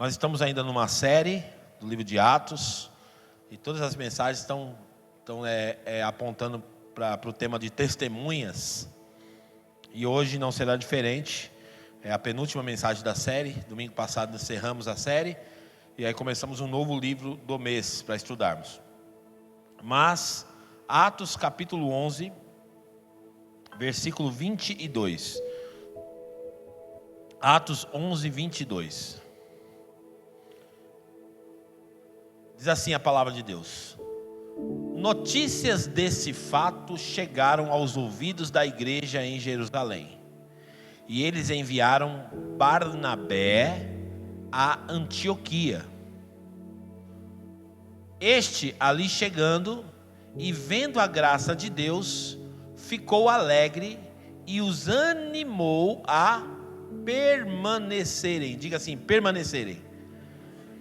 Nós estamos ainda numa série do livro de Atos, e todas as mensagens estão apontando para o tema de testemunhas, e hoje não será diferente. É a penúltima mensagem da série. Domingo passado encerramos a série, e aí começamos um novo livro do mês para estudarmos. Mas, Atos capítulo 11, versículo 22. Atos 11, 22. Diz assim a palavra de Deus: notícias desse fato chegaram aos ouvidos da igreja em Jerusalém, e eles enviaram Barnabé a Antioquia. Este, ali chegando e vendo a graça de Deus, ficou alegre e os animou a permanecerem. Diga assim: permanecerem.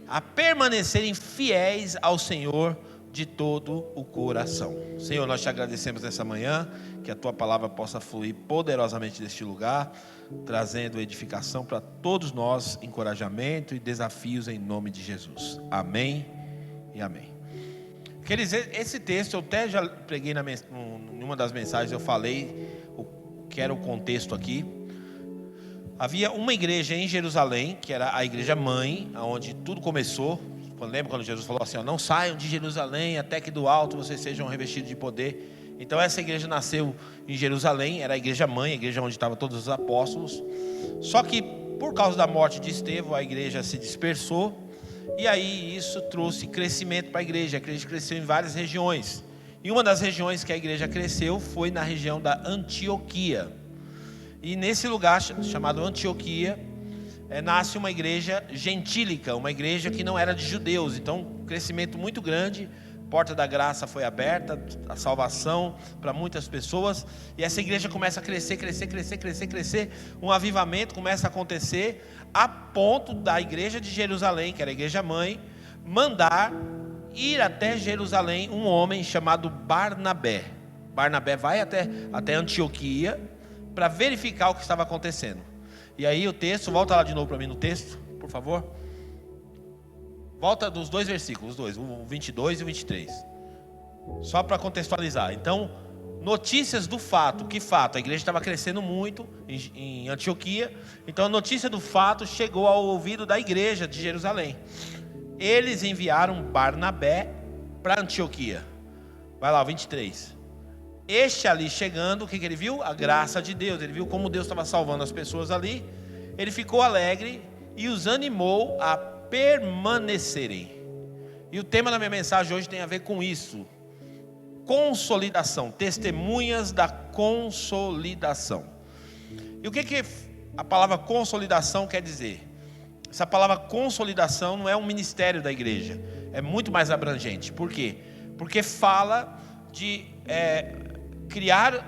A permanecerem fiéis ao Senhor de todo o coração. Senhor, nós te agradecemos nessa manhã, que a tua palavra possa fluir poderosamente deste lugar, trazendo edificação para todos nós, encorajamento e desafios em nome de Jesus. Amém e amém. Queridos, esse texto eu até já preguei em uma das mensagens, eu falei o que era o contexto aqui. Havia uma igreja em Jerusalém, que era a igreja mãe, onde tudo começou. Lembra quando Jesus falou assim: não saiam de Jerusalém até que do alto vocês sejam revestidos de poder. Então essa igreja nasceu em Jerusalém, era a igreja mãe, a igreja onde estavam todos os apóstolos. Só que por causa da morte de Estevão, a igreja se dispersou, e aí isso trouxe crescimento para a igreja cresceu em várias regiões. E uma das regiões que a igreja cresceu foi na região da Antioquia. E nesse lugar chamado Antioquia, nasce uma igreja gentílica, uma igreja que não era de judeus. Então, um crescimento muito grande, porta da graça foi aberta, a salvação para muitas pessoas. E essa igreja começa a crescer. Um avivamento começa a acontecer, a ponto da igreja de Jerusalém, que era a igreja mãe, mandar ir até Jerusalém um homem chamado Barnabé. Barnabé vai até Antioquia para verificar o que estava acontecendo. E aí o texto, volta lá de novo para mim no texto, por favor. Volta dos dois versículos, o 22 e o 23. Só para contextualizar. Então, notícias do fato. Que fato? A igreja estava crescendo muito em Antioquia. Então a notícia do fato chegou ao ouvido da igreja de Jerusalém. Eles enviaram Barnabé para Antioquia. Vai lá, o 23. Este ali chegando, o que ele viu? A graça de Deus. Ele viu como Deus estava salvando as pessoas ali. Ele ficou alegre e os animou a permanecerem. E o tema da minha mensagem hoje tem a ver com isso: consolidação, testemunhas da consolidação. E o que a palavra consolidação quer dizer? Essa palavra consolidação não é um ministério da igreja, é muito mais abrangente. Por quê? Porque fala de criar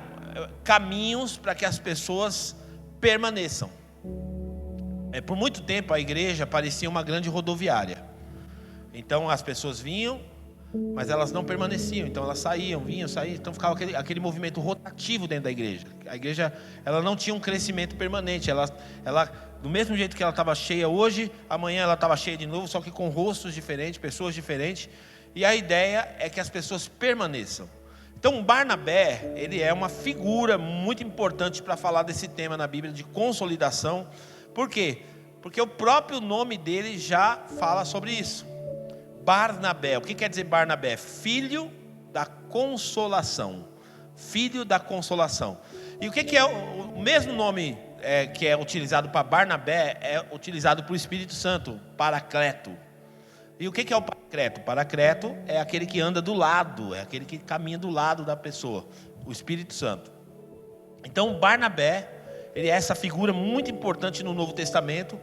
caminhos para que as pessoas permaneçam. Por muito tempo a igreja parecia uma grande rodoviária. Então as pessoas vinham, mas elas não permaneciam. Então elas saíam. Então ficava aquele movimento rotativo dentro da igreja. A igreja, ela não tinha um crescimento permanente. Ela do mesmo jeito que ela estava cheia hoje, amanhã ela estava cheia de novo, só que com rostos diferentes, pessoas diferentes. E a ideia é que as pessoas permaneçam. Então Barnabé, ele é uma figura muito importante para falar desse tema na Bíblia de consolidação. Por quê? Porque o próprio nome dele já fala sobre isso. Barnabé, o que quer dizer Barnabé? Filho da consolação. Filho da consolação. E o que é o mesmo nome que é utilizado para Barnabé é utilizado para o Espírito Santo, Paracleto. E o que é o Paracleto? O Paracleto é aquele que anda do lado, é aquele que caminha do lado da pessoa, o Espírito Santo. Então Barnabé, ele é essa figura muito importante no Novo Testamento.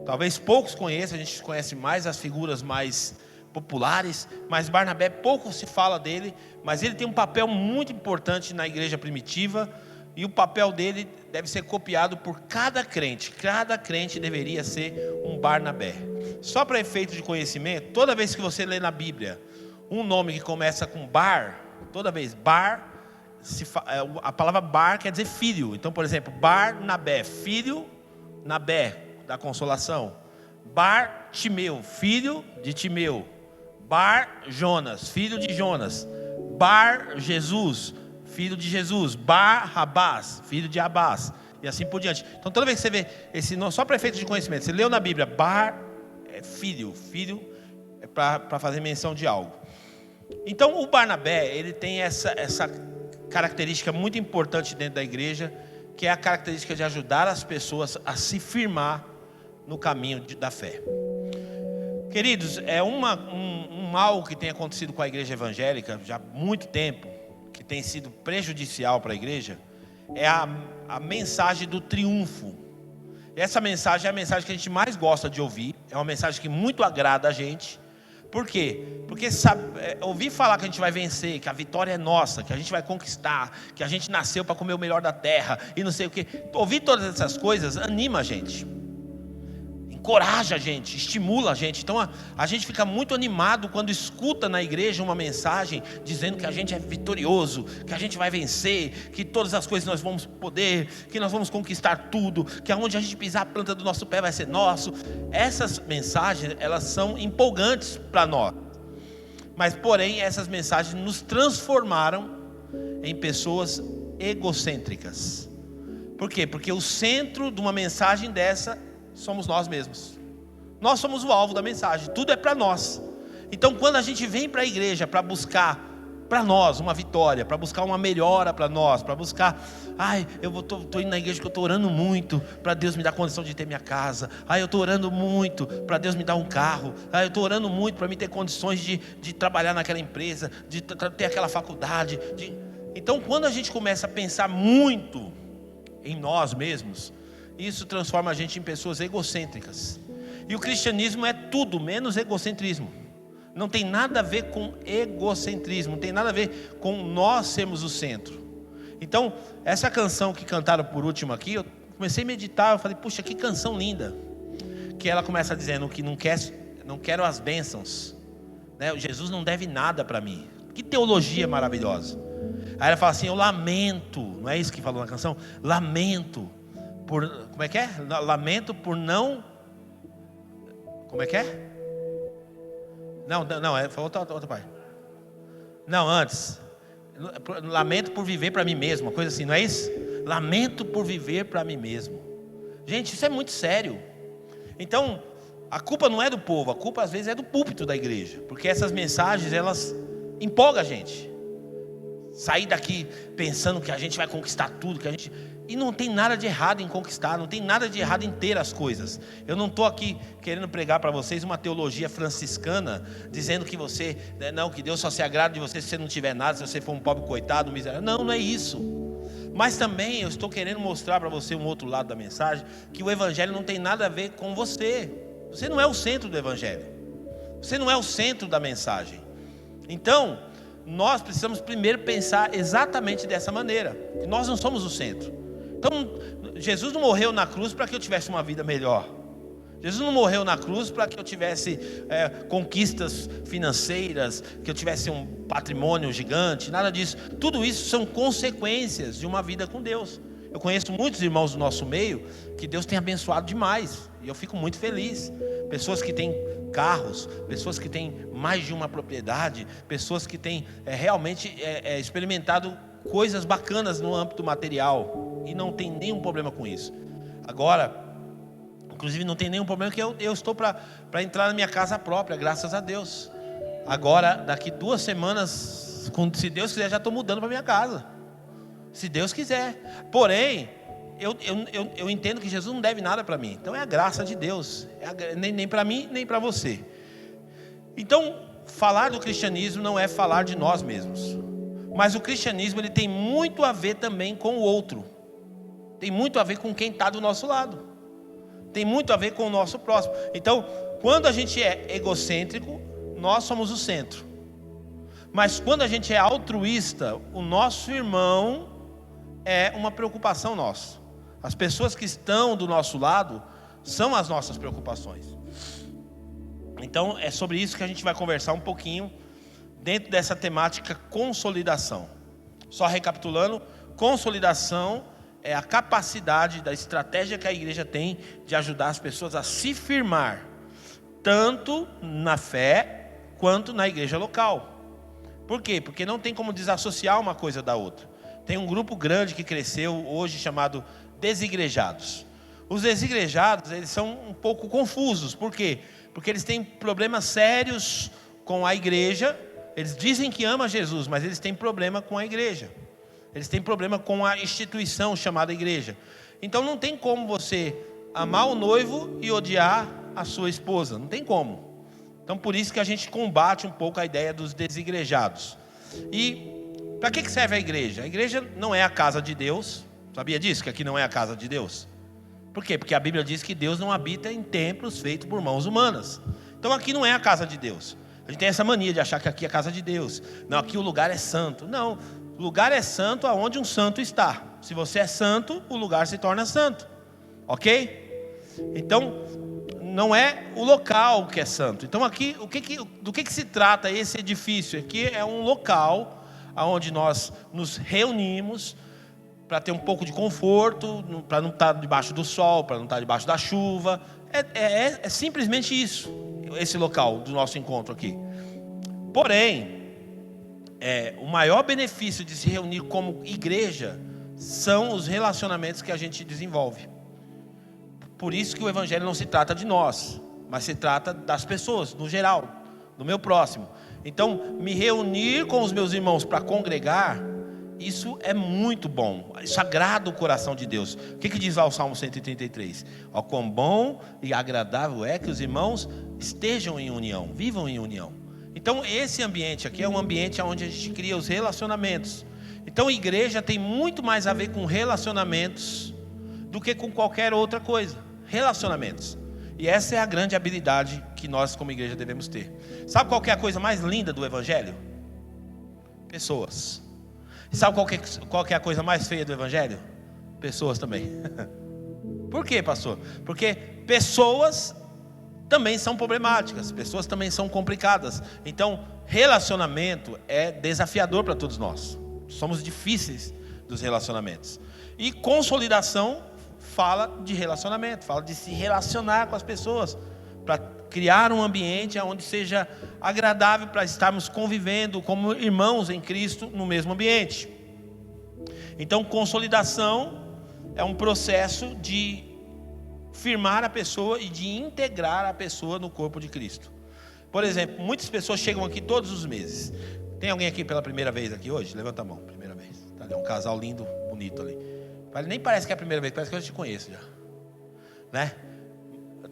Talvez poucos conheçam, a gente conhece mais as figuras mais populares, mas Barnabé pouco se fala dele, mas ele tem um papel muito importante na igreja primitiva, e o papel dele deve ser copiado por cada crente deveria ser um Barnabé. Só para efeito de conhecimento, toda vez que você lê na Bíblia um nome que começa com Bar, toda vez Bar, a palavra Bar quer dizer filho. Então, por exemplo, Barnabé, filho, Nabé, da consolação. Bar Bartimeu, filho de Timeu. Bar Jonas, filho de Jonas. Bar Jesus, filho de Jesus. Barrabás, filho de Abás. E assim por diante. Então toda vez que você vê esse nome, só para efeito de conhecimento, você leu na Bíblia, Bar é filho é para fazer menção de algo. Então o Barnabé, ele tem essa característica muito importante dentro da igreja, que é a característica de ajudar as pessoas a se firmar no caminho da fé. Queridos, é um mal que tem acontecido com a igreja evangélica já há muito tempo, que tem sido prejudicial para a igreja, é a mensagem do triunfo. Essa mensagem é a mensagem que a gente mais gosta de ouvir, é uma mensagem que muito agrada a gente. Por quê? Porque ouvir falar que a gente vai vencer, que a vitória é nossa, que a gente vai conquistar, que a gente nasceu para comer o melhor da terra e não sei o quê. Ouvir todas essas coisas anima a gente, encoraja a gente, estimula a gente. Então a gente fica muito animado quando escuta na igreja uma mensagem dizendo que a gente é vitorioso, que a gente vai vencer, que todas as coisas nós vamos poder, que nós vamos conquistar tudo, que aonde a gente pisar a planta do nosso pé vai ser nosso. Essas mensagens, elas são empolgantes para nós, mas porém essas mensagens nos transformaram em pessoas egocêntricas. Por quê? Porque o centro de uma mensagem dessa somos nós mesmos. Nós somos o alvo da mensagem, tudo é para nós. Então quando a gente vem para a igreja para buscar para nós uma vitória, para buscar uma melhora para nós, para buscar, eu estou indo na igreja que eu estou orando muito para Deus me dar condição de ter minha casa, eu estou orando muito para Deus me dar um carro, eu estou orando muito para mim ter condições de trabalhar naquela empresa, de ter aquela faculdade. Então quando a gente começa a pensar muito em nós mesmos, isso transforma a gente em pessoas egocêntricas. E o cristianismo é tudo menos egocentrismo. Não tem nada a ver com egocentrismo, não tem nada a ver com nós sermos o centro. Então, essa canção que cantaram por último aqui, eu comecei a meditar, eu falei, puxa, que canção linda. Que ela começa dizendo que não quero as bênçãos, né? Jesus não deve nada para mim. Que teologia maravilhosa. Aí ela fala assim, eu lamento, não é isso que falou na canção? Lamento por, como é que é? Lamento por não, como é que é? Não, foi outra parte. Não, antes. Lamento por viver para mim mesmo, uma coisa assim, não é isso? Lamento por viver para mim mesmo. Gente, isso é muito sério. Então, a culpa não é do povo, a culpa às vezes é do púlpito da igreja, porque essas mensagens, elas empolgam a gente. Sair daqui pensando que a gente vai conquistar tudo, e não tem nada de errado em conquistar, não tem nada de errado em ter as coisas. Eu não estou aqui querendo pregar para vocês uma teologia franciscana, dizendo que você, que Deus só se agrada de você se você não tiver nada, se você for um pobre coitado, um miserável. Não é isso. Mas também eu estou querendo mostrar para você um outro lado da mensagem, que o evangelho não tem nada a ver com você. Você não é o centro do evangelho, você não é o centro da mensagem. Então, nós precisamos primeiro pensar exatamente dessa maneira, que nós não somos o centro. Então, Jesus não morreu na cruz para que eu tivesse uma vida melhor. Jesus não morreu na cruz para que eu tivesse conquistas financeiras, que eu tivesse um patrimônio gigante, nada disso. Tudo isso são consequências de uma vida com Deus. Eu conheço muitos irmãos do nosso meio que Deus tem abençoado demais, e eu fico muito feliz. Pessoas que têm carros, pessoas que têm mais de uma propriedade, pessoas que têm realmente experimentado coisas bacanas no âmbito material, e não tem nenhum problema com isso. Agora, inclusive não tem nenhum problema que eu estou para entrar na minha casa própria, graças a Deus. Agora, daqui 2 semanas, se Deus quiser, já estou mudando para minha casa, se Deus quiser. Porém, eu entendo que Jesus não deve nada para mim. Então é a graça de Deus, nem para mim, nem para você. Então, falar do cristianismo não é falar de nós mesmos, mas o cristianismo, ele tem muito a ver também com o outro. Tem muito a ver com quem está do nosso lado. Tem muito a ver com o nosso próximo. Então, quando a gente é egocêntrico, nós somos o centro. Mas quando a gente é altruísta, o nosso irmão é uma preocupação nossa. As pessoas que estão do nosso lado são as nossas preocupações. Então, é sobre isso que a gente vai conversar um pouquinho dentro dessa temática consolidação. Só recapitulando, consolidação é a capacidade da estratégia que a igreja tem de ajudar as pessoas a se firmar tanto na fé quanto na igreja local. Por quê? Porque não tem como desassociar uma coisa da outra. Tem um grupo grande que cresceu hoje chamado desigrejados. Os desigrejados, eles são um pouco confusos. Por quê? Porque eles têm problemas sérios com a igreja. Eles dizem que amam Jesus, mas eles têm problema com a igreja. Eles têm problema com a instituição chamada igreja. Então não tem como você amar o noivo e odiar a sua esposa. Não tem como. Então por isso que a gente combate um pouco a ideia dos desigrejados. E para que serve a igreja? A igreja não é a casa de Deus. Sabia disso? Que aqui não é a casa de Deus? Por quê? Porque a Bíblia diz que Deus não habita em templos feitos por mãos humanas. Então aqui não é a casa de Deus. A gente tem essa mania de achar que aqui é a casa de Deus. Não, aqui o lugar é santo. Não, o lugar é santo aonde um santo está. Se você é santo, o lugar se torna santo. Ok? Então, não é o local que é santo. Então aqui, do que se trata esse edifício? Aqui é um local onde nós nos reunimos para ter um pouco de conforto, para não estar debaixo do sol, para não estar debaixo da chuva. É simplesmente isso, esse local do nosso encontro aqui. Porém, o maior benefício de se reunir como igreja são os relacionamentos que a gente desenvolve. Por isso que o evangelho não se trata de nós, mas se trata das pessoas, no geral, do meu próximo. Então, me reunir com os meus irmãos para congregar, isso é muito bom. Isso agrada o coração de Deus. O que diz lá o Salmo 133? Ó, quão bom e agradável é que os irmãos estejam em união, vivam em união. Então, esse ambiente aqui é um ambiente onde a gente cria os relacionamentos. Então, a igreja tem muito mais a ver com relacionamentos do que com qualquer outra coisa. Relacionamentos. E essa é a grande habilidade que nós como igreja devemos ter. Sabe qual que é a coisa mais linda do evangelho? Pessoas. E sabe qual que é a coisa mais feia do evangelho? Pessoas também. Por quê, pastor? Porque pessoas também são problemáticas, pessoas também são complicadas. Então, relacionamento é desafiador para todos nós. Somos difíceis dos relacionamentos. E consolidação fala de relacionamento, fala de se relacionar com as pessoas, para criar um ambiente onde seja agradável para estarmos convivendo como irmãos em Cristo no mesmo ambiente. Então, consolidação é um processo de firmar a pessoa e de integrar a pessoa no corpo de Cristo. Por exemplo, muitas pessoas chegam aqui todos os meses. Tem alguém aqui pela primeira vez aqui hoje? Levanta a mão, primeira vez. Tá ali, um casal lindo, bonito ali. Nem parece que é a primeira vez, parece que eu já te conheço já, né?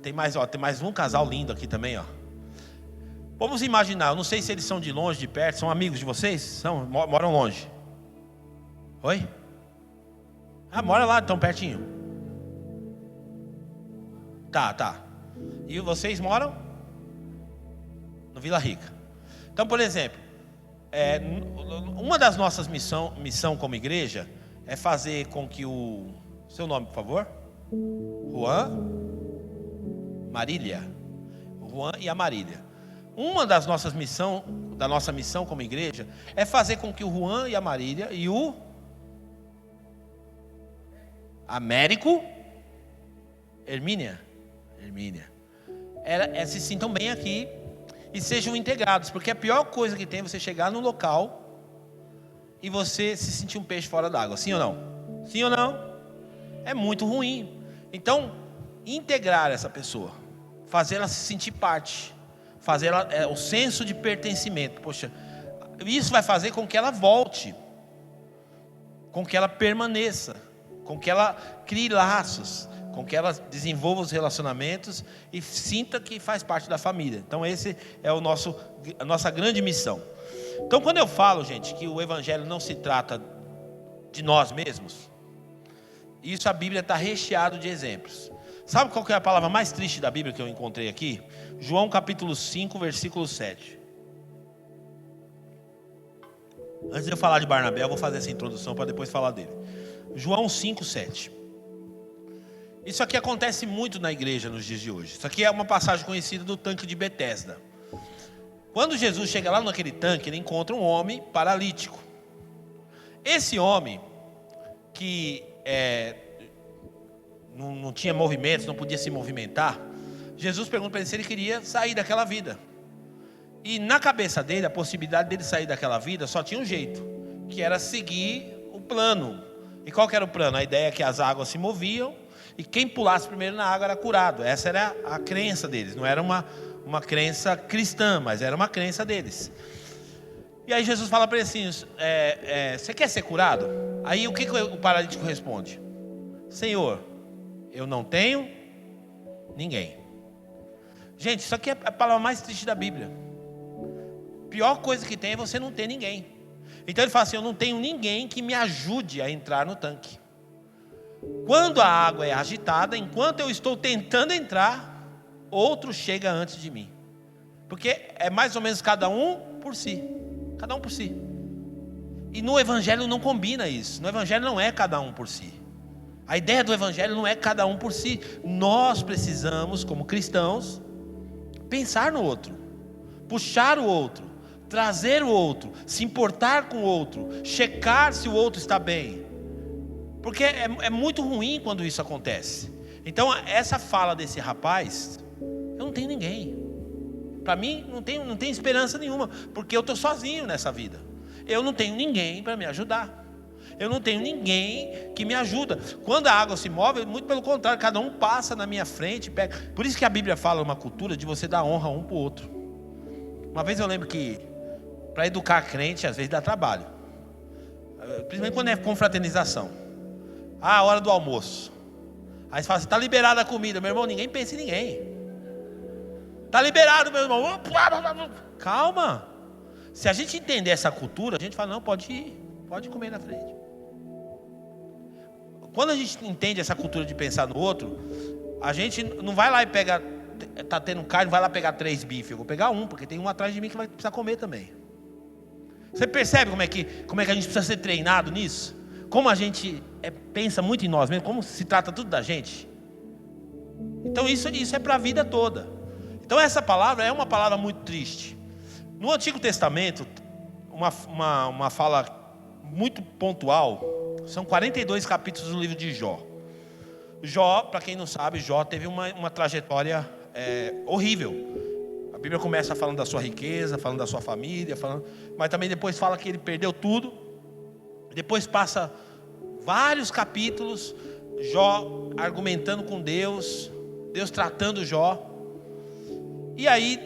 Tem mais um casal lindo aqui também, ó. Vamos imaginar, eu não sei se eles são de longe, de perto, são amigos de vocês? Moram longe? Oi? Mora lá, tão pertinho. Tá. E vocês moram? No Vila Rica. Então, por exemplo, uma das nossas missão como igreja é fazer com que seu nome, por favor? Juan, Marília. Juan e a Marília. Uma das nossas da nossa missão como igreja é fazer com que o Juan e a Marília e o Américo, Hermínia, se sintam bem aqui e sejam integrados, porque a pior coisa que tem é você chegar no local e você se sentir um peixe fora d'água. Sim ou não? Sim ou não? É muito ruim. Então, integrar essa pessoa, fazer ela se sentir parte, fazer ela, o senso de pertencimento. Poxa, isso vai fazer com que ela volte, com que ela permaneça, com que ela crie laços, com que ela desenvolva os relacionamentos e sinta que faz parte da família. Então esse é a nossa grande missão. Então quando eu falo, gente, que o evangelho não se trata de nós mesmos, isso a Bíblia está recheado de exemplos. Sabe qual que é a palavra mais triste da Bíblia que eu encontrei aqui? João capítulo 5, versículo 7. Antes de eu falar de Barnabé, eu vou fazer essa introdução para depois falar dele. João 5, 7. Isso aqui acontece muito na igreja nos dias de hoje. Isso aqui é uma passagem conhecida do tanque de Betesda. Quando Jesus chega lá naquele tanque, ele encontra um homem paralítico. Esse homem, que não tinha movimentos, não podia se movimentar, Jesus pergunta para ele se ele queria sair daquela vida. E na cabeça dele, a possibilidade dele sair daquela vida só tinha um jeito, que era seguir o plano. E qual que era o plano? A ideia é que as águas se moviam e quem pulasse primeiro na água era curado. Essa era a crença deles. Não era uma crença cristã, mas era uma crença deles. E aí Jesus fala para ele assim: você quer ser curado? Aí o que o paralítico responde? Senhor, eu não tenho ninguém. Gente, isso aqui é a palavra mais triste da Bíblia. A pior coisa que tem é você não ter ninguém. Então ele fala assim: eu não tenho ninguém que me ajude a entrar no tanque. Quando a água é agitada, enquanto eu estou tentando entrar, outro chega antes de mim. Porque é mais ou menos cada um por si. Cada um por si. E no Evangelho não combina isso. No Evangelho não é cada um por si. A ideia do Evangelho não é cada um por si. Nós precisamos, como cristãos, pensar no outro, puxar o outro, trazer o outro, se importar com o outro, checar se o outro está bem. Porque é muito ruim quando isso acontece. Então essa fala desse rapaz: eu não tenho ninguém. Para mim não tem esperança nenhuma, porque eu estou sozinho nessa vida. Eu não tenho ninguém para me ajudar. Eu não tenho ninguém que me ajuda. Quando a água se move, muito pelo contrário, cada um passa na minha frente, pega. Por isso que a Bíblia fala uma cultura de você dar honra um para o outro. Uma vez eu lembro que para educar crente às vezes dá trabalho, principalmente quando é confraternização. A hora do almoço, aí você fala assim: está liberada a comida. Meu irmão, ninguém pensa em ninguém. Está liberado, meu irmão. Calma. Se a gente entender essa cultura, a gente fala: não, pode ir, pode comer na frente. Quando a gente entende essa cultura de pensar no outro, a gente não vai lá e pega, está tendo carne, vai lá pegar 3 bifes. Eu vou pegar um, porque tem um atrás de mim que vai precisar comer também. Você percebe como é que a gente precisa ser treinado nisso? Como a gente pensa muito em nós mesmos, como se trata tudo da gente. Então isso é para a vida toda. Então essa palavra é uma palavra muito triste. No Antigo Testamento, uma fala muito pontual, são 42 capítulos do livro de Jó. Jó, para quem não sabe, Jó teve uma trajetória horrível. A Bíblia começa falando da sua riqueza, falando da sua família, mas também depois fala que ele perdeu tudo. Depois passa vários capítulos, Jó argumentando com Deus, Deus tratando Jó. E aí,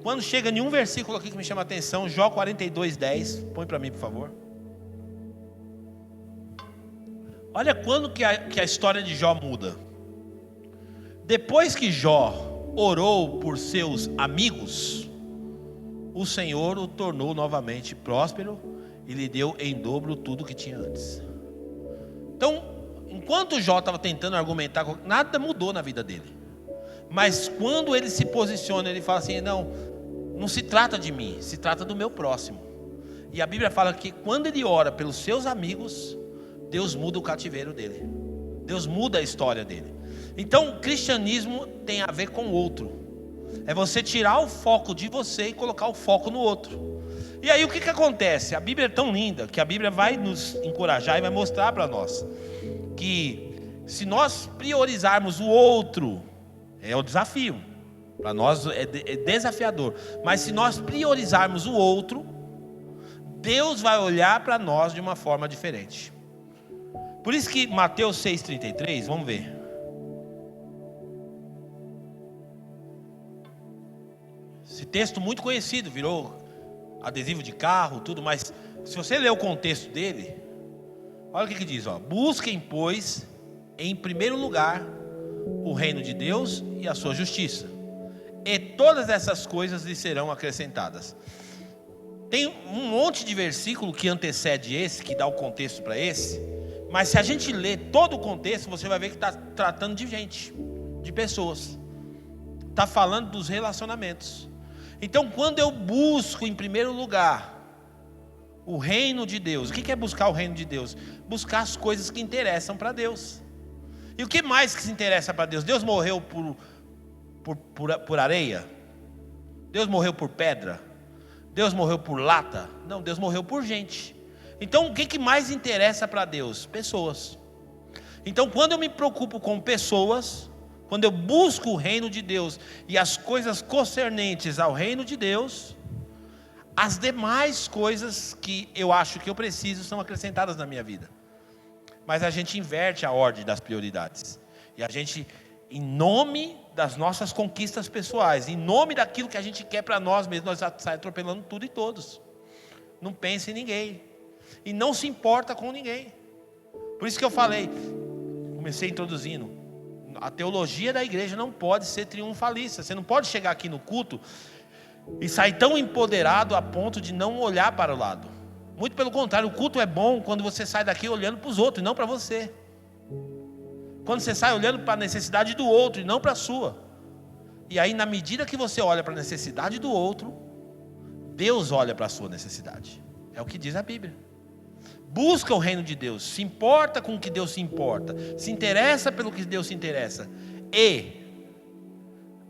quando chega em um versículo aqui que me chama a atenção, Jó 42:10, põe para mim por favor. Olha quando que a história de Jó muda. Depois que Jó orou por seus amigos, o Senhor o tornou novamente próspero e lhe deu em dobro tudo que tinha antes. Então, enquanto Jó estava tentando argumentar, nada mudou na vida dele. Mas quando ele se posiciona, ele fala assim: não se trata de mim, se trata do meu próximo. E a Bíblia fala que quando ele ora pelos seus amigos, Deus muda o cativeiro dele, Deus muda a história dele. Então o cristianismo tem a ver com o outro. É você tirar o foco de você e colocar o foco no outro. E aí o que acontece? A Bíblia é tão linda que a Bíblia vai nos encorajar e vai mostrar para nós que se nós priorizarmos o outro, é o desafio, para nós é desafiador, mas se nós priorizarmos o outro, Deus vai olhar para nós de uma forma diferente. Por isso que Mateus 6,33, vamos ver. Esse texto muito conhecido, virou adesivo de carro, tudo, mas se você ler o contexto dele, olha o que diz, busquem, pois, em primeiro lugar, o reino de Deus e a sua justiça, e todas essas coisas lhe serão acrescentadas. Tem um monte de versículo que antecede esse, que dá o contexto para esse, mas se a gente ler todo o contexto, você vai ver que está tratando de gente, de pessoas, está falando dos relacionamentos. Então quando eu busco em primeiro lugar o reino de Deus, o que é buscar o reino de Deus? Buscar as coisas que interessam para Deus. E o que mais que se interessa para Deus? Deus morreu por areia? Deus morreu por pedra? Deus morreu por lata? Não, Deus morreu por gente. Então o que mais interessa para Deus? Pessoas. Então quando eu me preocupo com pessoas, quando eu busco o reino de Deus e as coisas concernentes ao reino de Deus, as demais coisas que eu acho que eu preciso são acrescentadas na minha vida. Mas a gente inverte a ordem das prioridades. E a gente, em nome das nossas conquistas pessoais, em nome daquilo que a gente quer para nós mesmos, nós saímos atropelando tudo e todos. Não pensa em ninguém. E não se importa com ninguém. Por isso que eu falei, comecei introduzindo, a teologia da igreja não pode ser triunfalista. Você não pode chegar aqui no culto e sair tão empoderado a ponto de não olhar para o lado. Muito pelo contrário, o culto é bom quando você sai daqui olhando para os outros e não para você. Quando você sai olhando para a necessidade do outro e não para a sua. E aí, na medida que você olha para a necessidade do outro, Deus olha para a sua necessidade. É o que diz a Bíblia. Busca o reino de Deus, se importa com o que Deus se importa, se interessa pelo que Deus se interessa, e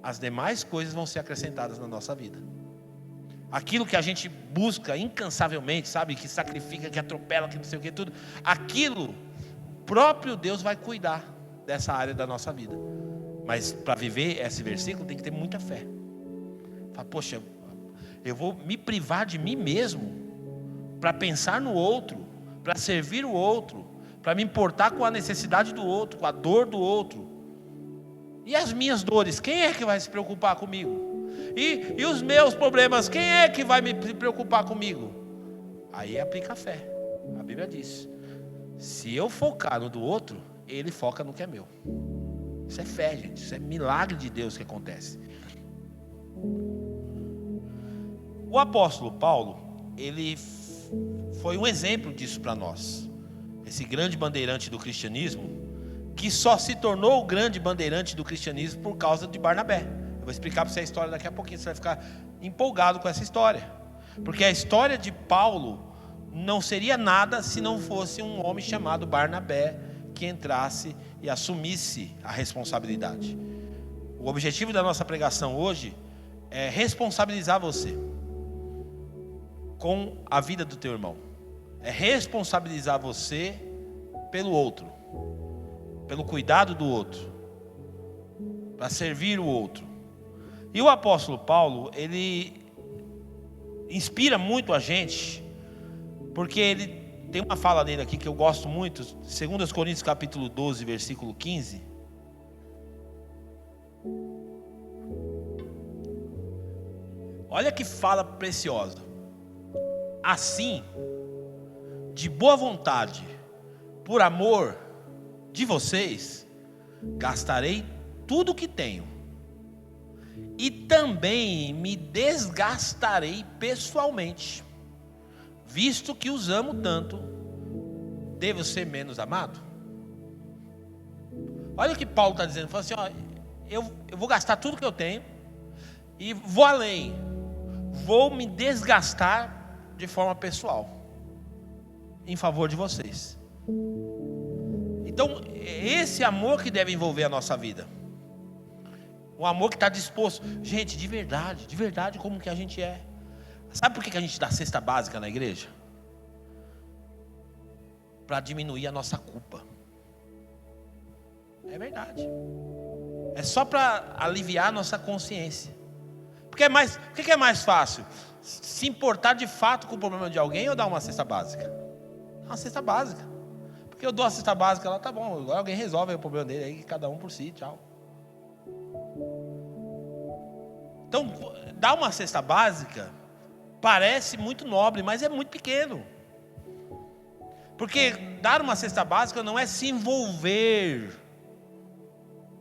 as demais coisas vão ser acrescentadas na nossa vida. Aquilo que a gente busca incansavelmente, sabe, que sacrifica, que atropela, que não sei o que, tudo, aquilo, o próprio Deus vai cuidar dessa área da nossa vida. Mas para viver esse versículo tem que ter muita fé. Fala, poxa, eu vou me privar de mim mesmo para pensar no outro, para servir o outro, para me importar com a necessidade do outro, com a dor do outro. E as minhas dores, quem é que vai se preocupar comigo? E os meus problemas, quem é que vai se preocupar comigo? Aí aplica a fé. A Bíblia diz, se eu focar no do outro, ele foca no que é meu. Isso é fé, gente. Isso é milagre de Deus que acontece. O apóstolo Paulo, ele foi um exemplo disso para nós. Esse grande bandeirante do cristianismo, que só se tornou o grande bandeirante do cristianismo por causa de Barnabé. Eu vou explicar para você a história daqui a pouquinho, você vai ficar empolgado com essa história. Porque a história de Paulo não seria nada se não fosse um homem chamado Barnabé que entrasse e assumisse a responsabilidade. O objetivo da nossa pregação hoje é responsabilizar você com a vida do teu irmão. É responsabilizar você pelo outro, pelo cuidado do outro, para servir o outro. E o apóstolo Paulo, ele inspira muito a gente, porque ele tem uma fala dele aqui que eu gosto muito, 2 Coríntios capítulo 12, versículo 15. Olha que fala preciosa. Assim, de boa vontade, por amor de vocês, gastarei tudo o que tenho, e também me desgastarei pessoalmente, visto que os amo tanto. Devo ser menos amado? Olha o que Paulo está dizendo. Fala assim, ó, eu vou gastar tudo que eu tenho, e vou além, vou me desgastar de forma pessoal, em favor de vocês. Então, esse amor que deve envolver a nossa vida. Um amor que está disposto. Gente, de verdade como que a gente é. Sabe por que a gente dá cesta básica na igreja? Para diminuir a nossa culpa. É verdade. É só para aliviar a nossa consciência. Porque o que é mais fácil? Se importar de fato com o problema de alguém ou dar uma cesta básica? Uma cesta básica. Porque eu dou a cesta básica lá, tá bom, agora alguém resolve o problema dele aí, cada um por si, tchau. Então, dar uma cesta básica parece muito nobre, mas é muito pequeno. Porque dar uma cesta básica não é se envolver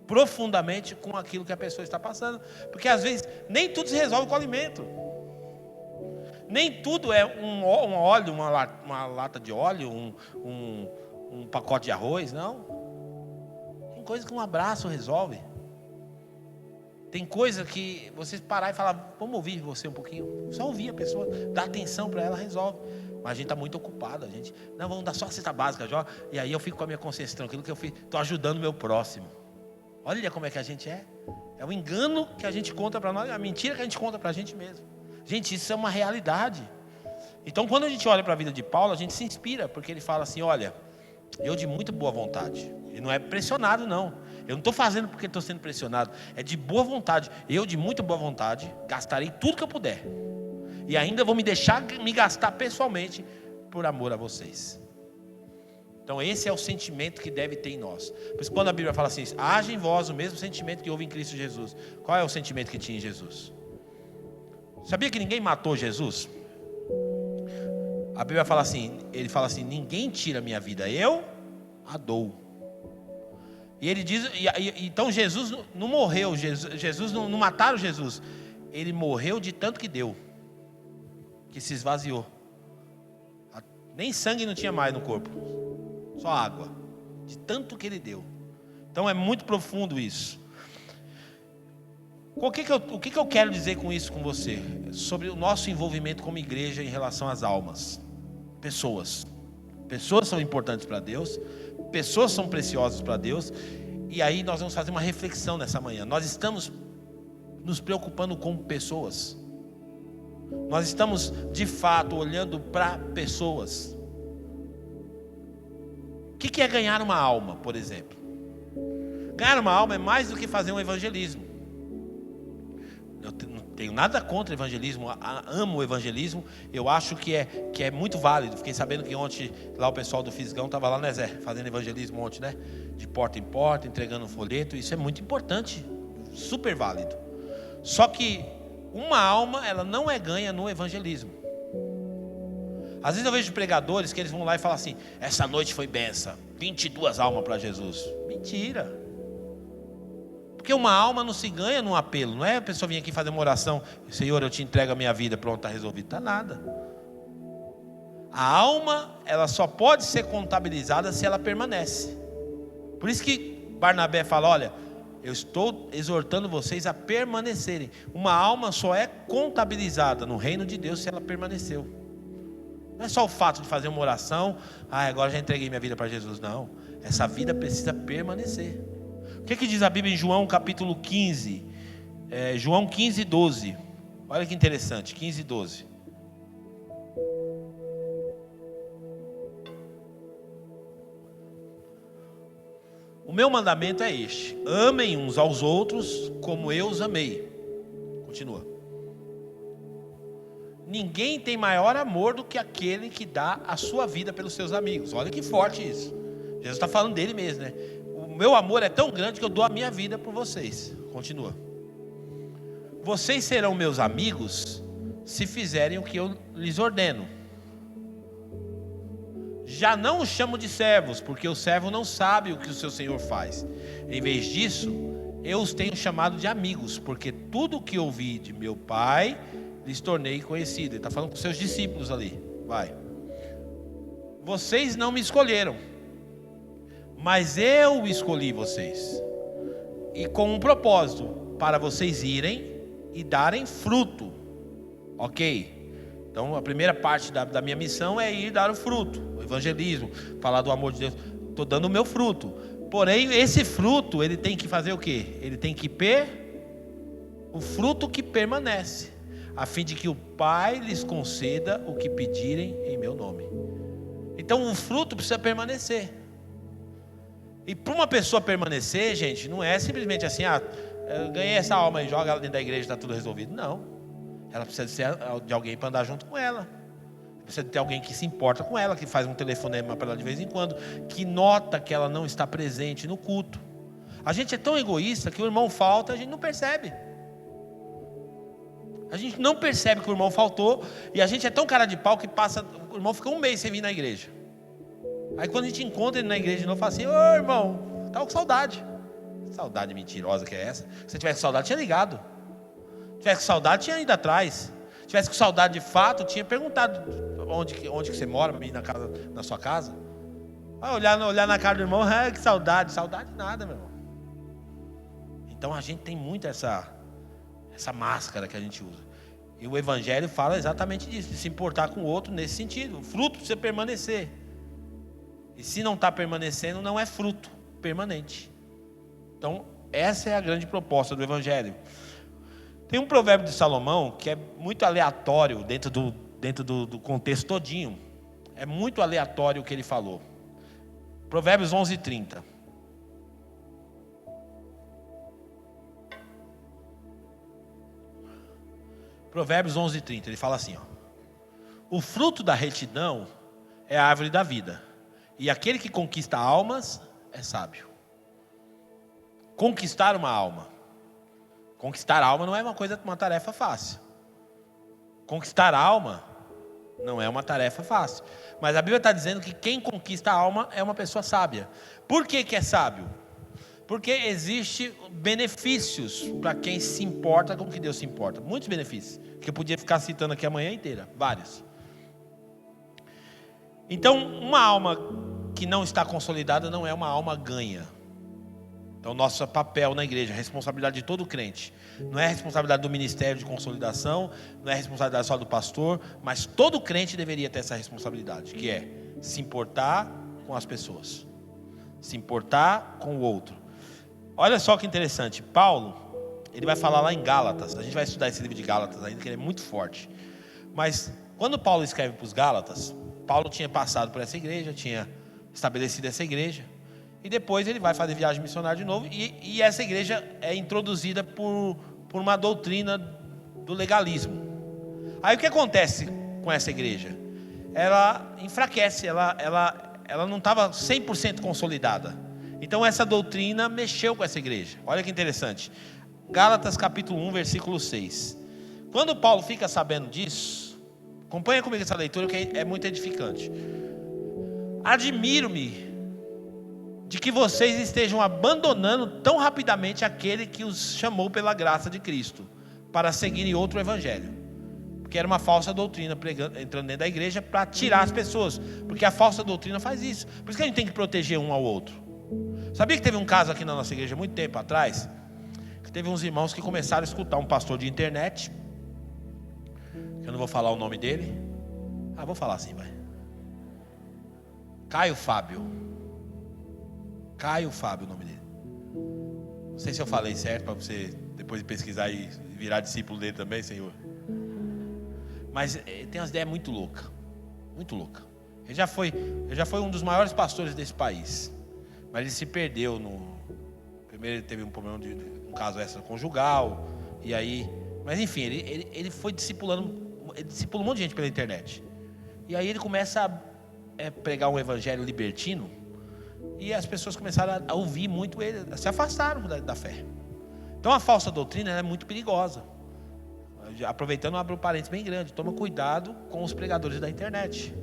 profundamente com aquilo que a pessoa está passando. Porque às vezes nem tudo se resolve com alimento. Nem tudo é um óleo, uma lata de óleo, um pacote de arroz, não. Tem coisa que um abraço resolve. Tem coisa que você parar e falar, vamos ouvir você um pouquinho. Só ouvir a pessoa, dar atenção para ela, resolve. Mas a gente está muito ocupado, a gente, não, vamos dar só a cesta básica, já. E aí eu fico com a minha consciência tranquila, que eu estou ajudando o meu próximo. Olha como é que a gente é. É o engano que a gente conta para nós, é a mentira que a gente conta para a gente mesmo. Gente, isso é uma realidade. Então, quando a gente olha para a vida de Paulo, a gente se inspira, porque ele fala assim, olha, eu de muito boa vontade. Ele não é pressionado, não. Eu não estou fazendo porque estou sendo pressionado. É de boa vontade. Eu, de muita boa vontade, gastarei tudo que eu puder. E ainda vou me deixar me gastar pessoalmente por amor a vocês. Então esse é o sentimento que deve ter em nós. Por isso quando a Bíblia fala assim, haja em vós o mesmo sentimento que houve em Cristo Jesus. Qual é o sentimento que tinha em Jesus? Sabia que ninguém matou Jesus? A Bíblia fala assim, ele fala assim, ninguém tira a minha vida, eu a dou. E ele diz, então Jesus não morreu, Jesus não mataram Jesus. Ele morreu de tanto que deu, que se esvaziou. Nem sangue não tinha mais no corpo, só água, de tanto que ele deu. Então é muito profundo isso. O que eu quero dizer com isso com você? Sobre o nosso envolvimento como igreja em relação às almas. Pessoas são importantes para Deus, pessoas são preciosas para Deus. E aí nós vamos fazer uma reflexão nessa manhã. Nós estamos nos preocupando com pessoas. Nós estamos de fato olhando para pessoas. O que é ganhar uma alma, por exemplo? Ganhar uma alma é mais do que fazer um evangelismo. Eu não tenho nada contra o evangelismo, amo o evangelismo. Eu acho que é muito válido. Fiquei sabendo que ontem lá o pessoal do Fisgão estava lá, né, Zé? Fazendo evangelismo ontem, né? De porta em porta, entregando um folheto. Isso é muito importante, super válido. Só que uma alma, ela não é ganha no evangelismo. Às vezes eu vejo pregadores que eles vão lá e falam assim, essa noite foi benção, 22 almas para Jesus. Mentira. Porque uma alma não se ganha num apelo. Não é a pessoa vir aqui fazer uma oração, Senhor, eu te entrego a minha vida, pronto, está resolvido. Está nada. A alma, ela só pode ser contabilizada se ela permanece. Por isso que Barnabé fala, olha, eu estou exortando vocês a permanecerem. Uma alma só é contabilizada no reino de Deus se ela permaneceu. Não é só o fato de fazer uma oração, agora já entreguei minha vida para Jesus. Não, essa vida precisa permanecer. O que diz a Bíblia em João capítulo 15? João 15, 12. Olha que interessante, 15, 12. O meu mandamento é este: amem uns aos outros como eu os amei. Continua. Ninguém tem maior amor do que aquele que dá a sua vida pelos seus amigos. Olha que forte isso. Jesus está falando dele mesmo, né? O meu amor é tão grande que eu dou a minha vida por vocês. Continua. Vocês serão meus amigos se fizerem o que eu lhes ordeno. Já não os chamo de servos, porque o servo não sabe o que o seu senhor faz. Em vez disso, eu os tenho chamado de amigos, porque tudo o que ouvi de meu pai lhes tornei conhecido. Ele está falando com os seus discípulos ali. Vai. Vocês não me escolheram, mas eu escolhi vocês, e com um propósito, para vocês irem e darem fruto. Ok? Então a primeira parte da minha missão é ir dar o fruto, o evangelismo, falar do amor de Deus. Estou dando o meu fruto. Porém, esse fruto, ele tem que fazer o quê? Ele tem que o fruto que permanece, a fim de que o Pai lhes conceda o que pedirem em meu nome. Então o fruto precisa permanecer. E para uma pessoa permanecer, gente, não é simplesmente assim, eu ganhei essa alma e joga ela dentro da igreja e está tudo resolvido. Não. Ela precisa ser de alguém para andar junto com ela. Precisa ter alguém que se importa com ela, que faz um telefonema para ela de vez em quando, que nota que ela não está presente no culto. A gente é tão egoísta que o irmão falta, a gente não percebe. A gente não percebe que o irmão faltou, e a gente é tão cara de pau que o irmão fica um mês sem vir na igreja. Aí quando a gente encontra ele na igreja de novo, fala assim, ô irmão, estava com saudade. Saudade mentirosa que é essa? Se você tivesse com saudade, tinha ligado. Se tivesse com saudade, tinha ido atrás. Se tivesse com saudade de fato, tinha perguntado onde que você mora, para ir na sua casa. Olhar na cara do irmão, que saudade. Saudade nada, meu irmão. Então a gente tem muito essa máscara que a gente usa. E o Evangelho fala exatamente disso, de se importar com o outro nesse sentido. O fruto precisa permanecer. E se não está permanecendo, não é fruto permanente. Então, essa é a grande proposta do Evangelho. Tem um provérbio de Salomão que é muito aleatório dentro do contexto todinho. É muito aleatório o que ele falou. Provérbios 11:30. Provérbios 11:30, ele fala assim, ó: o fruto da retidão é a árvore da vida, e aquele que conquista almas é sábio. Conquistar uma alma. Conquistar alma não é uma tarefa fácil. Conquistar alma não é uma tarefa fácil. Mas a Bíblia está dizendo que quem conquista a alma é uma pessoa sábia. Por que que é sábio? Porque existe benefícios para quem se importa com o que Deus se importa. Muitos benefícios, que eu podia ficar citando aqui a manhã inteira. Vários. Então, uma alma que não está consolidada não é uma alma ganha. Então, nosso papel na igreja, a responsabilidade de todo crente, não é a responsabilidade do ministério de consolidação, não é a responsabilidade só do pastor, mas todo crente deveria ter essa responsabilidade, que é se importar com as pessoas, se importar com o outro. Olha só que interessante, Paulo, ele vai falar lá em Gálatas, a gente vai estudar esse livro de Gálatas ainda, que ele é muito forte, mas quando Paulo escreve para os Gálatas, Paulo tinha passado por essa igreja, tinha estabelecido essa igreja, e depois ele vai fazer viagem missionária de novo, e essa igreja é introduzida por uma doutrina do legalismo. Aí o que acontece com essa igreja? Ela enfraquece, ela não estava 100% consolidada. Então essa doutrina mexeu com essa igreja. Olha que interessante. Gálatas capítulo 1, versículo 6. Quando Paulo fica sabendo disso, acompanha comigo essa leitura que é muito edificante. Admiro-me de que vocês estejam abandonando tão rapidamente aquele que os chamou pela graça de Cristo, para seguirem outro evangelho, porque era uma falsa doutrina entrando dentro da igreja para tirar as pessoas, porque a falsa doutrina faz isso. Por isso que a gente tem que proteger um ao outro. Sabia que teve um caso aqui na nossa igreja muito tempo atrás, que teve uns irmãos que começaram a escutar um pastor de internet, que eu não vou falar o nome dele, vou falar assim, vai, Caio Fábio, o nome dele. Não sei se eu falei certo, para você depois pesquisar e virar discípulo dele também, Senhor. Mas tem umas ideias muito loucas. Muito louca. Ele já foi um dos maiores pastores desse país. Mas ele se perdeu primeiro ele teve um problema de um caso extraconjugal. E aí. Mas enfim, ele foi discipulando. Ele discipula um monte de gente pela internet. E aí ele começa a pregar um evangelho libertino. E as pessoas começaram a ouvir muito ele, se afastaram da fé. Então a falsa doutrina é muito perigosa. Aproveitando, abro um parênteses bem grande. Toma cuidado com os pregadores da internet,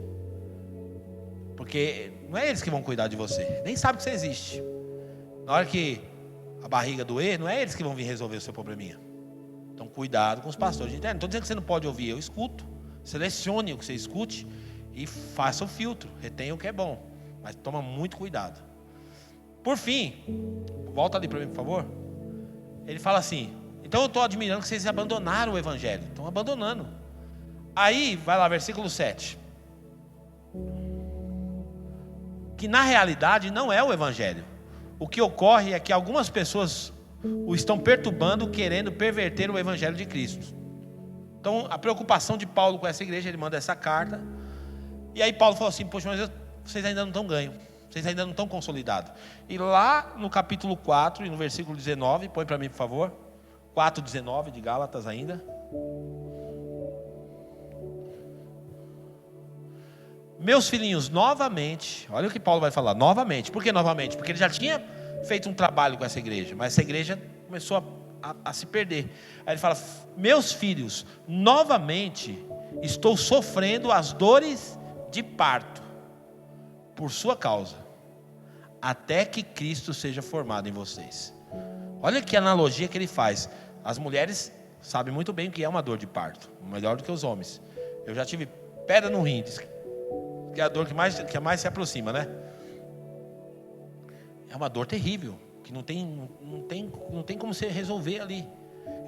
porque não é eles que vão cuidar de você. Nem sabe que você existe. Na hora que a barriga doer, não é eles que vão vir resolver o seu probleminha. Então cuidado com os pastores de internet. Não estou dizendo que você não pode ouvir, eu escuto. Selecione o que você escute e faça o filtro, retenha o que é bom. Mas toma muito cuidado. Por fim, volta ali para mim, por favor. Ele fala assim: então eu estou admirando que vocês abandonaram o evangelho. Estão abandonando. Aí, vai lá, versículo 7. Que na realidade não é o evangelho. O que ocorre é que algumas pessoas o estão perturbando, querendo perverter o evangelho de Cristo. Então a preocupação de Paulo com essa igreja, ele manda essa carta. E aí Paulo falou assim: poxa, mas vocês ainda não estão ganhos, vocês ainda não estão consolidados. E lá no capítulo 4 e no versículo 19, põe para mim por favor, 4:19 de Gálatas ainda. Meus filhinhos, novamente, olha o que Paulo vai falar, novamente. Por que novamente? Porque ele já tinha feito um trabalho com essa igreja, mas essa igreja começou a se perder. Aí ele fala: meus filhos, novamente estou sofrendo as dores de parto por sua causa, até que Cristo seja formado em vocês. Olha que analogia que ele faz. As mulheres sabem muito bem o que é uma dor de parto, melhor do que os homens. Eu já tive pedra no rim, que é a dor que mais se aproxima, né? É uma dor terrível, que não tem como você resolver ali.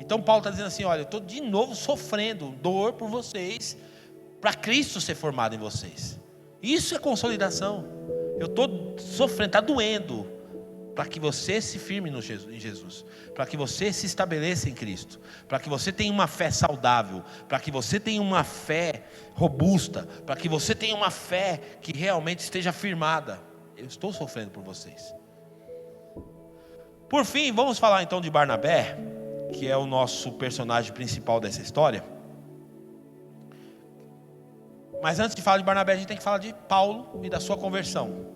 Então Paulo está dizendo assim: olha, eu estou de novo sofrendo dor por vocês, para Cristo ser formado em vocês. Isso é consolidação. Eu estou sofrendo, está doendo, para que você se firme em Jesus, para que você se estabeleça em Cristo, para que você tenha uma fé saudável, para que você tenha uma fé robusta, para que você tenha uma fé que realmente esteja firmada. Eu estou sofrendo por vocês. Por fim, vamos falar então de Barnabé, que é o nosso personagem principal dessa história. Mas antes de falar de Barnabé, a gente tem que falar de Paulo e da sua conversão.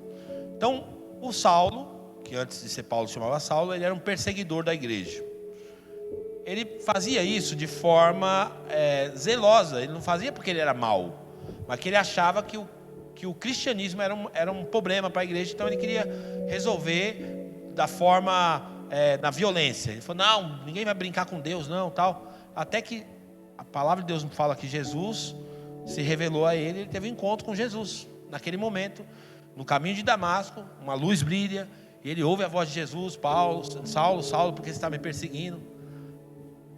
Então, o Saulo, que antes de ser Paulo se chamava Saulo, ele era um perseguidor da igreja. Ele fazia isso de forma zelosa. Ele não fazia porque ele era mau, mas que ele achava que o cristianismo era um problema para a igreja. Então ele queria resolver da forma, na violência. Ele falou, não, ninguém vai brincar com Deus não, tal. Até que a palavra de Deus nos fala que Jesus se revelou a ele. Ele teve um encontro com Jesus. Naquele momento, no caminho de Damasco, uma luz brilha, e ele ouve a voz de Jesus: Saulo, Saulo, por que você está me perseguindo?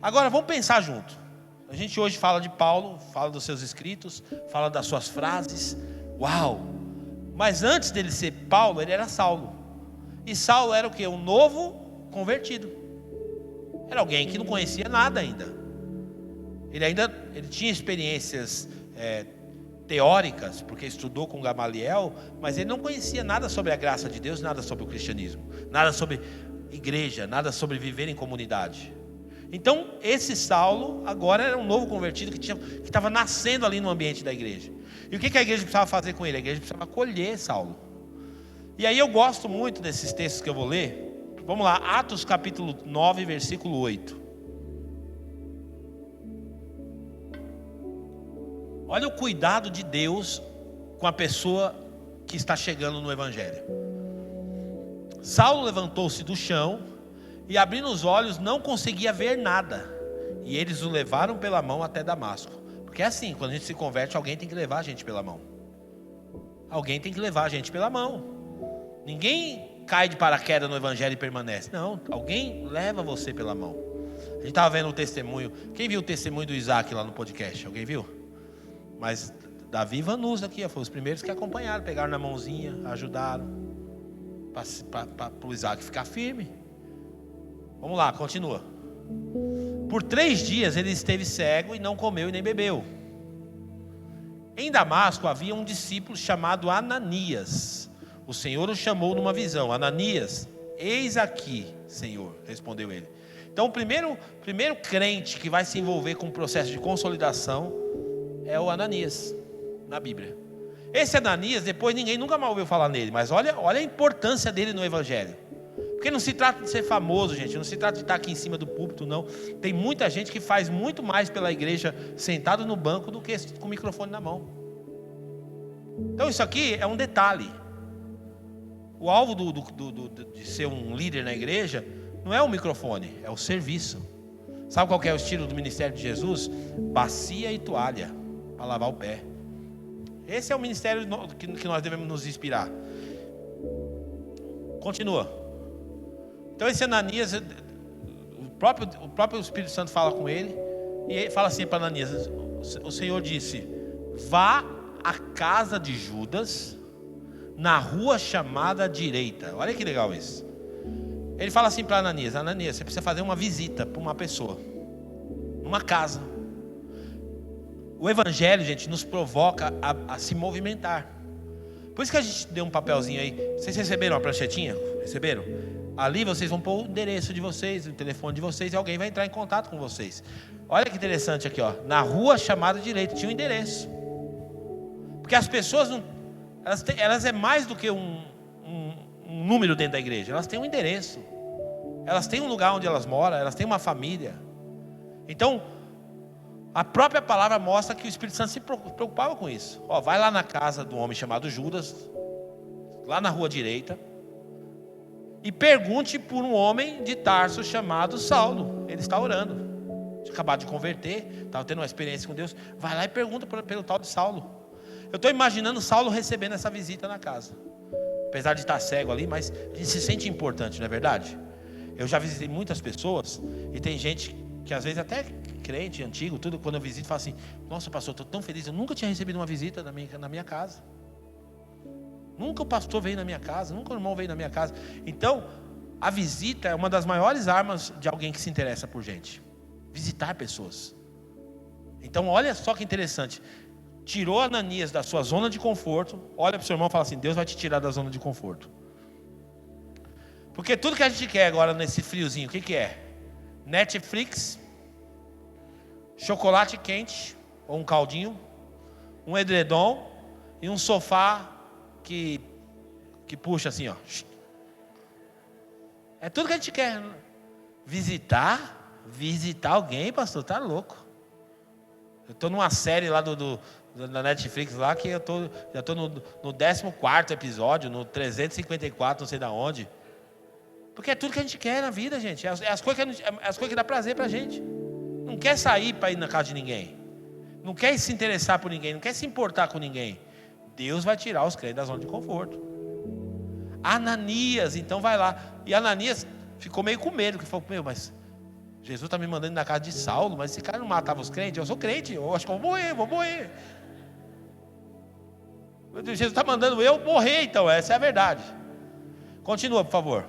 Agora vamos pensar junto. A gente hoje fala de Paulo, fala dos seus escritos, fala das suas frases. Uau! Mas antes dele ser Paulo, ele era Saulo. E Saulo era o quê? Um novo convertido. Era alguém que não conhecia nada ainda. Ele tinha experiências teóricas, porque estudou com Gamaliel, mas ele não conhecia nada sobre a graça de Deus, nada sobre o cristianismo, nada sobre igreja, nada sobre viver em comunidade. Então esse Saulo agora era um novo convertido que estava nascendo ali no ambiente da igreja. E o que a igreja precisava fazer com ele? A igreja precisava acolher Saulo. E aí eu gosto muito desses textos que eu vou ler. Vamos lá, Atos capítulo 9, versículo 8. Olha o cuidado de Deus com a pessoa que está chegando no evangelho. Saulo levantou-se do chão e, abrindo os olhos, não conseguia ver nada. E eles o levaram pela mão até Damasco. Porque é assim, quando a gente se converte, alguém tem que levar a gente pela mão. Alguém tem que levar a gente pela mão. Ninguém cai de paraquedas no evangelho e permanece. Não, alguém leva você pela mão. A gente estava vendo o testemunho. Quem viu o testemunho do Isaac lá no podcast? Alguém viu? Mas Davi e Vanusa aqui, foram os primeiros que acompanharam, pegaram na mãozinha, ajudaram para o Isaac ficar firme. Vamos lá, continua. Por 3 dias ele esteve cego e não comeu e nem bebeu. Em Damasco havia um discípulo chamado Ananias. O Senhor o chamou numa visão. Ananias, eis aqui, Senhor, respondeu ele. Então o primeiro crente que vai se envolver com o processo de consolidação é o Ananias, na Bíblia. Esse Ananias, depois ninguém nunca mais ouviu falar nele. Mas olha a importância dele no evangelho. Porque não se trata de ser famoso, gente. Não se trata de estar aqui em cima do púlpito, não. Tem muita gente que faz muito mais pela igreja sentado no banco do que com o microfone na mão. Então isso aqui é um detalhe. O alvo de ser um líder na igreja não é o microfone, é o serviço. Sabe qual que é o estilo do ministério de Jesus? Bacia e toalha para lavar o pé. Esse é o ministério que nós devemos nos inspirar. Continua. Então esse Ananias, o próprio Espírito Santo fala com ele, e ele fala assim para Ananias: o Senhor disse, vá à casa de Judas, na rua chamada direita. Olha que legal isso. Ele fala assim para Ananias: Ananias, você precisa fazer uma visita para uma pessoa, numa casa. O evangelho, gente, nos provoca a se movimentar. Por isso que a gente deu um papelzinho aí. Vocês receberam uma pranchetinha? Receberam? Ali vocês vão pôr o endereço de vocês, o telefone de vocês, e alguém vai entrar em contato com vocês. Olha que interessante aqui, ó. Na rua chamada direita tinha um endereço. Porque as pessoas não, elas é mais do que um número dentro da igreja. Elas têm um endereço. Elas têm um lugar onde elas moram. Elas têm uma família. Então a própria palavra mostra que o Espírito Santo se preocupava com isso. Ó, vai lá na casa do homem chamado Judas, lá na rua direita, e pergunte por um homem de Tarso chamado Saulo. Ele está orando, tinha acabado de converter, estava tendo uma experiência com Deus. Vai lá e pergunta pelo tal de Saulo. Eu estou imaginando Saulo recebendo essa visita na casa. Apesar de estar cego ali, mas a gente se sente importante, não é verdade? Eu já visitei muitas pessoas, e tem gente que às vezes até crente, antigo, tudo, quando eu visito, fala assim: nossa, pastor, estou tão feliz, eu nunca tinha recebido uma visita na minha casa. Nunca o pastor veio na minha casa, nunca o irmão veio na minha casa. Então, a visita é uma das maiores armas de alguém que se interessa por gente. Visitar pessoas. Então, olha só que interessante. Tirou Ananias da sua zona de conforto. Olha para o seu irmão e fala assim: Deus vai te tirar da zona de conforto. Porque tudo que a gente quer agora nesse friozinho, o que é? Netflix, chocolate quente, ou um caldinho, um edredom e um sofá que puxa assim, ó. É tudo que a gente quer. Visitar alguém, pastor, tá louco. Eu estou numa série lá da Netflix lá que já estou no 14º episódio, no 354, não sei da onde. Porque é tudo que a gente quer na vida, gente. É as coisas que dá prazer pra gente. Não quer sair para ir na casa de ninguém. Não quer se interessar por ninguém, não quer se importar com ninguém. Deus vai tirar os crentes da zona de conforto. Ananias, então vai lá. E Ananias ficou meio com medo, que falou, mas Jesus está me mandando na casa de Saulo, mas esse cara não matava os crentes? Eu sou crente, eu acho que eu vou morrer. Jesus está mandando eu morrer, então, essa é a verdade. Continua, por favor.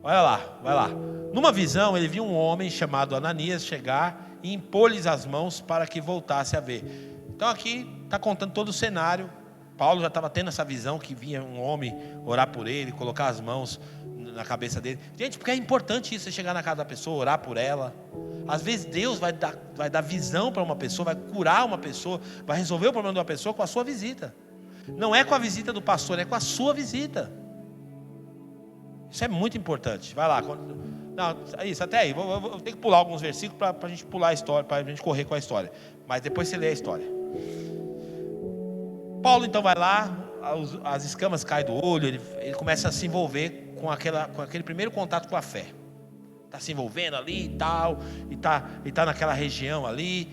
Olha lá, vai lá. Numa visão, ele viu um homem chamado Ananias chegar e impor-lhes as mãos para que voltasse a ver. Então aqui está contando todo o cenário. Paulo já estava tendo essa visão que vinha um homem orar por ele, colocar as mãos na cabeça dele. Gente, porque é importante isso, você chegar na casa da pessoa, orar por ela. Às vezes Deus vai dar visão para uma pessoa, vai curar uma pessoa, vai resolver o problema de uma pessoa com a sua visita. Não é com a visita do pastor, é com a sua visita. Isso é muito importante. Vai lá. Não, é isso, até aí. Eu vou ter que pular alguns versículos para a gente pular a história, para a gente correr com a história. Mas depois você lê a história. Paulo então vai lá, as escamas caem do olho, ele começa a se envolver com aquele primeiro contato com a fé. Está se envolvendo ali e tal, e tá naquela região ali.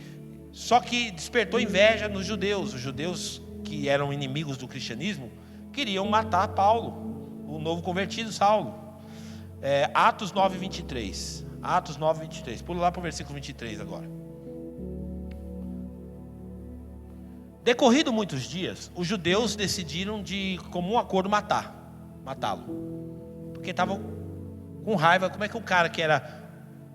Só que despertou inveja nos judeus. Os judeus que eram inimigos do cristianismo queriam matar Paulo, o novo convertido Saulo. Atos 9:23. Atos 9:23. Pula lá para o versículo 23 agora. Decorrido muitos dias, os judeus decidiram de comum acordo matá-lo. Porque estavam com raiva. Como é que um cara que era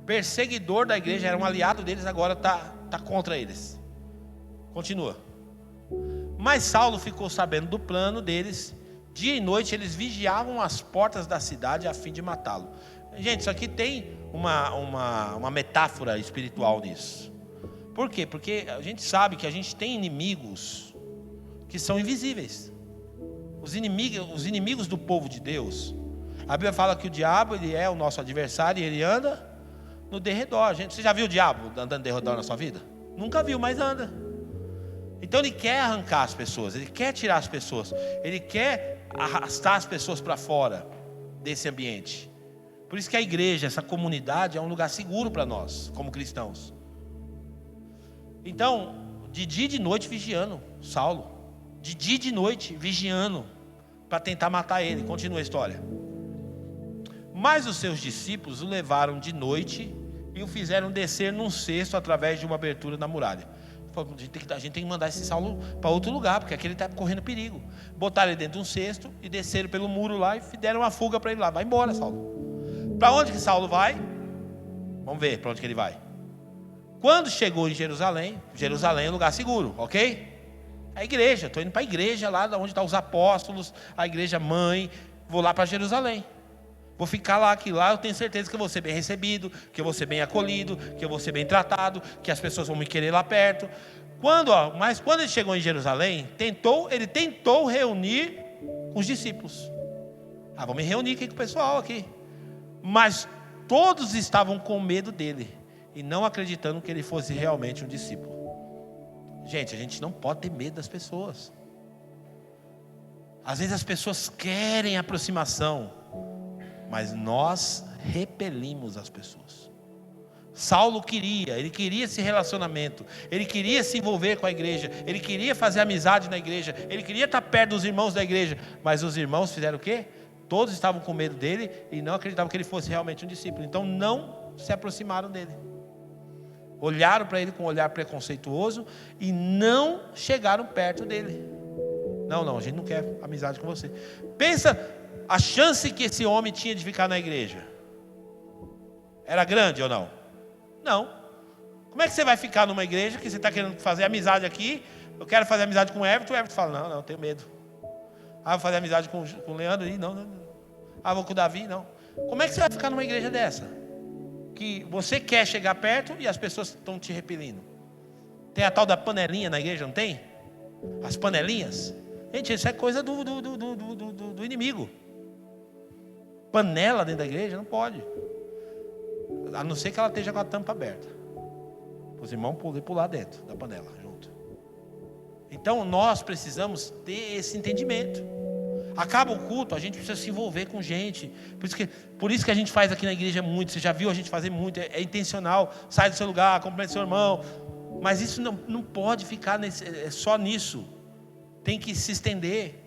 perseguidor da igreja, era um aliado deles, agora está contra eles? Continua. Mas Saulo ficou sabendo do plano deles. Dia e noite eles vigiavam as portas da cidade a fim de matá-lo. Gente, isso aqui tem uma metáfora espiritual nisso. Por quê? Porque a gente sabe que a gente tem inimigos que são invisíveis. Os inimigos do povo de Deus. A Bíblia fala que o diabo, ele é o nosso adversário e ele anda no derredor. Você já viu o diabo andando no derredor na sua vida? Nunca viu, mas anda. Então ele quer arrancar as pessoas, ele quer tirar as pessoas, ele quer arrastar as pessoas para fora desse ambiente. Por isso que a igreja, essa comunidade, é um lugar seguro para nós, como cristãos. Então, de dia e de noite vigiando Saulo. De dia e de noite vigiando para tentar matar ele. Continua a história. Mas os seus discípulos o levaram de noite e o fizeram descer num cesto através de uma abertura na muralha. A gente tem que mandar esse Saulo para outro lugar, porque aqui ele está correndo perigo. Botaram ele dentro de um cesto e desceram pelo muro lá e deram uma fuga para ele lá. Vai embora, Saulo. Para onde que Saulo vai? Vamos ver para onde que ele vai. Quando chegou em Jerusalém é um lugar seguro, ok? A igreja, estou indo para a igreja lá onde estão os apóstolos, a igreja mãe. Vou lá para Jerusalém. Vou ficar lá, que lá eu tenho certeza que eu vou ser bem recebido, que eu vou ser bem acolhido, que eu vou ser bem tratado, que as pessoas vão me querer lá perto. Mas quando ele chegou em Jerusalém, ele tentou reunir os discípulos. Vamos me reunir aqui com o pessoal aqui. Mas todos estavam com medo dele e não acreditando que ele fosse realmente um discípulo. Gente, a gente não pode ter medo das pessoas. Às vezes as pessoas querem aproximação, mas nós repelimos as pessoas. Saulo ele queria esse relacionamento, ele queria se envolver com a igreja, ele queria fazer amizade na igreja, ele queria estar perto dos irmãos da igreja, mas os irmãos fizeram o quê? Todos estavam com medo dele e não acreditavam que ele fosse realmente um discípulo, então não se aproximaram dele. Olharam para ele com um olhar preconceituoso e não chegaram perto dele. Não, a gente não quer amizade com você. Pensa a chance que esse homem tinha de ficar na igreja. Era grande ou não? Não. Como é que você vai ficar numa igreja que você está querendo fazer amizade aqui? Eu quero fazer amizade com o Everton fala, não, tenho medo. Vou fazer amizade com o Leandro? Não. Vou com o Davi? Não. Como é que você vai ficar numa igreja dessa? Que você quer chegar perto e as pessoas estão te repelindo. Tem a tal da panelinha na igreja, não tem? As panelinhas. Gente, isso é coisa do inimigo. Panela dentro da igreja, não pode. A não ser que ela esteja com a tampa aberta. Os irmãos pular dentro da panela, junto. Então nós precisamos ter esse entendimento. Acaba o culto, a gente precisa se envolver com gente. Por isso que a gente faz aqui na igreja muito. Você já viu a gente fazer muito, é intencional. Sai do seu lugar, cumprimente seu irmão. Mas isso não pode ficar só nisso. Tem que se estender.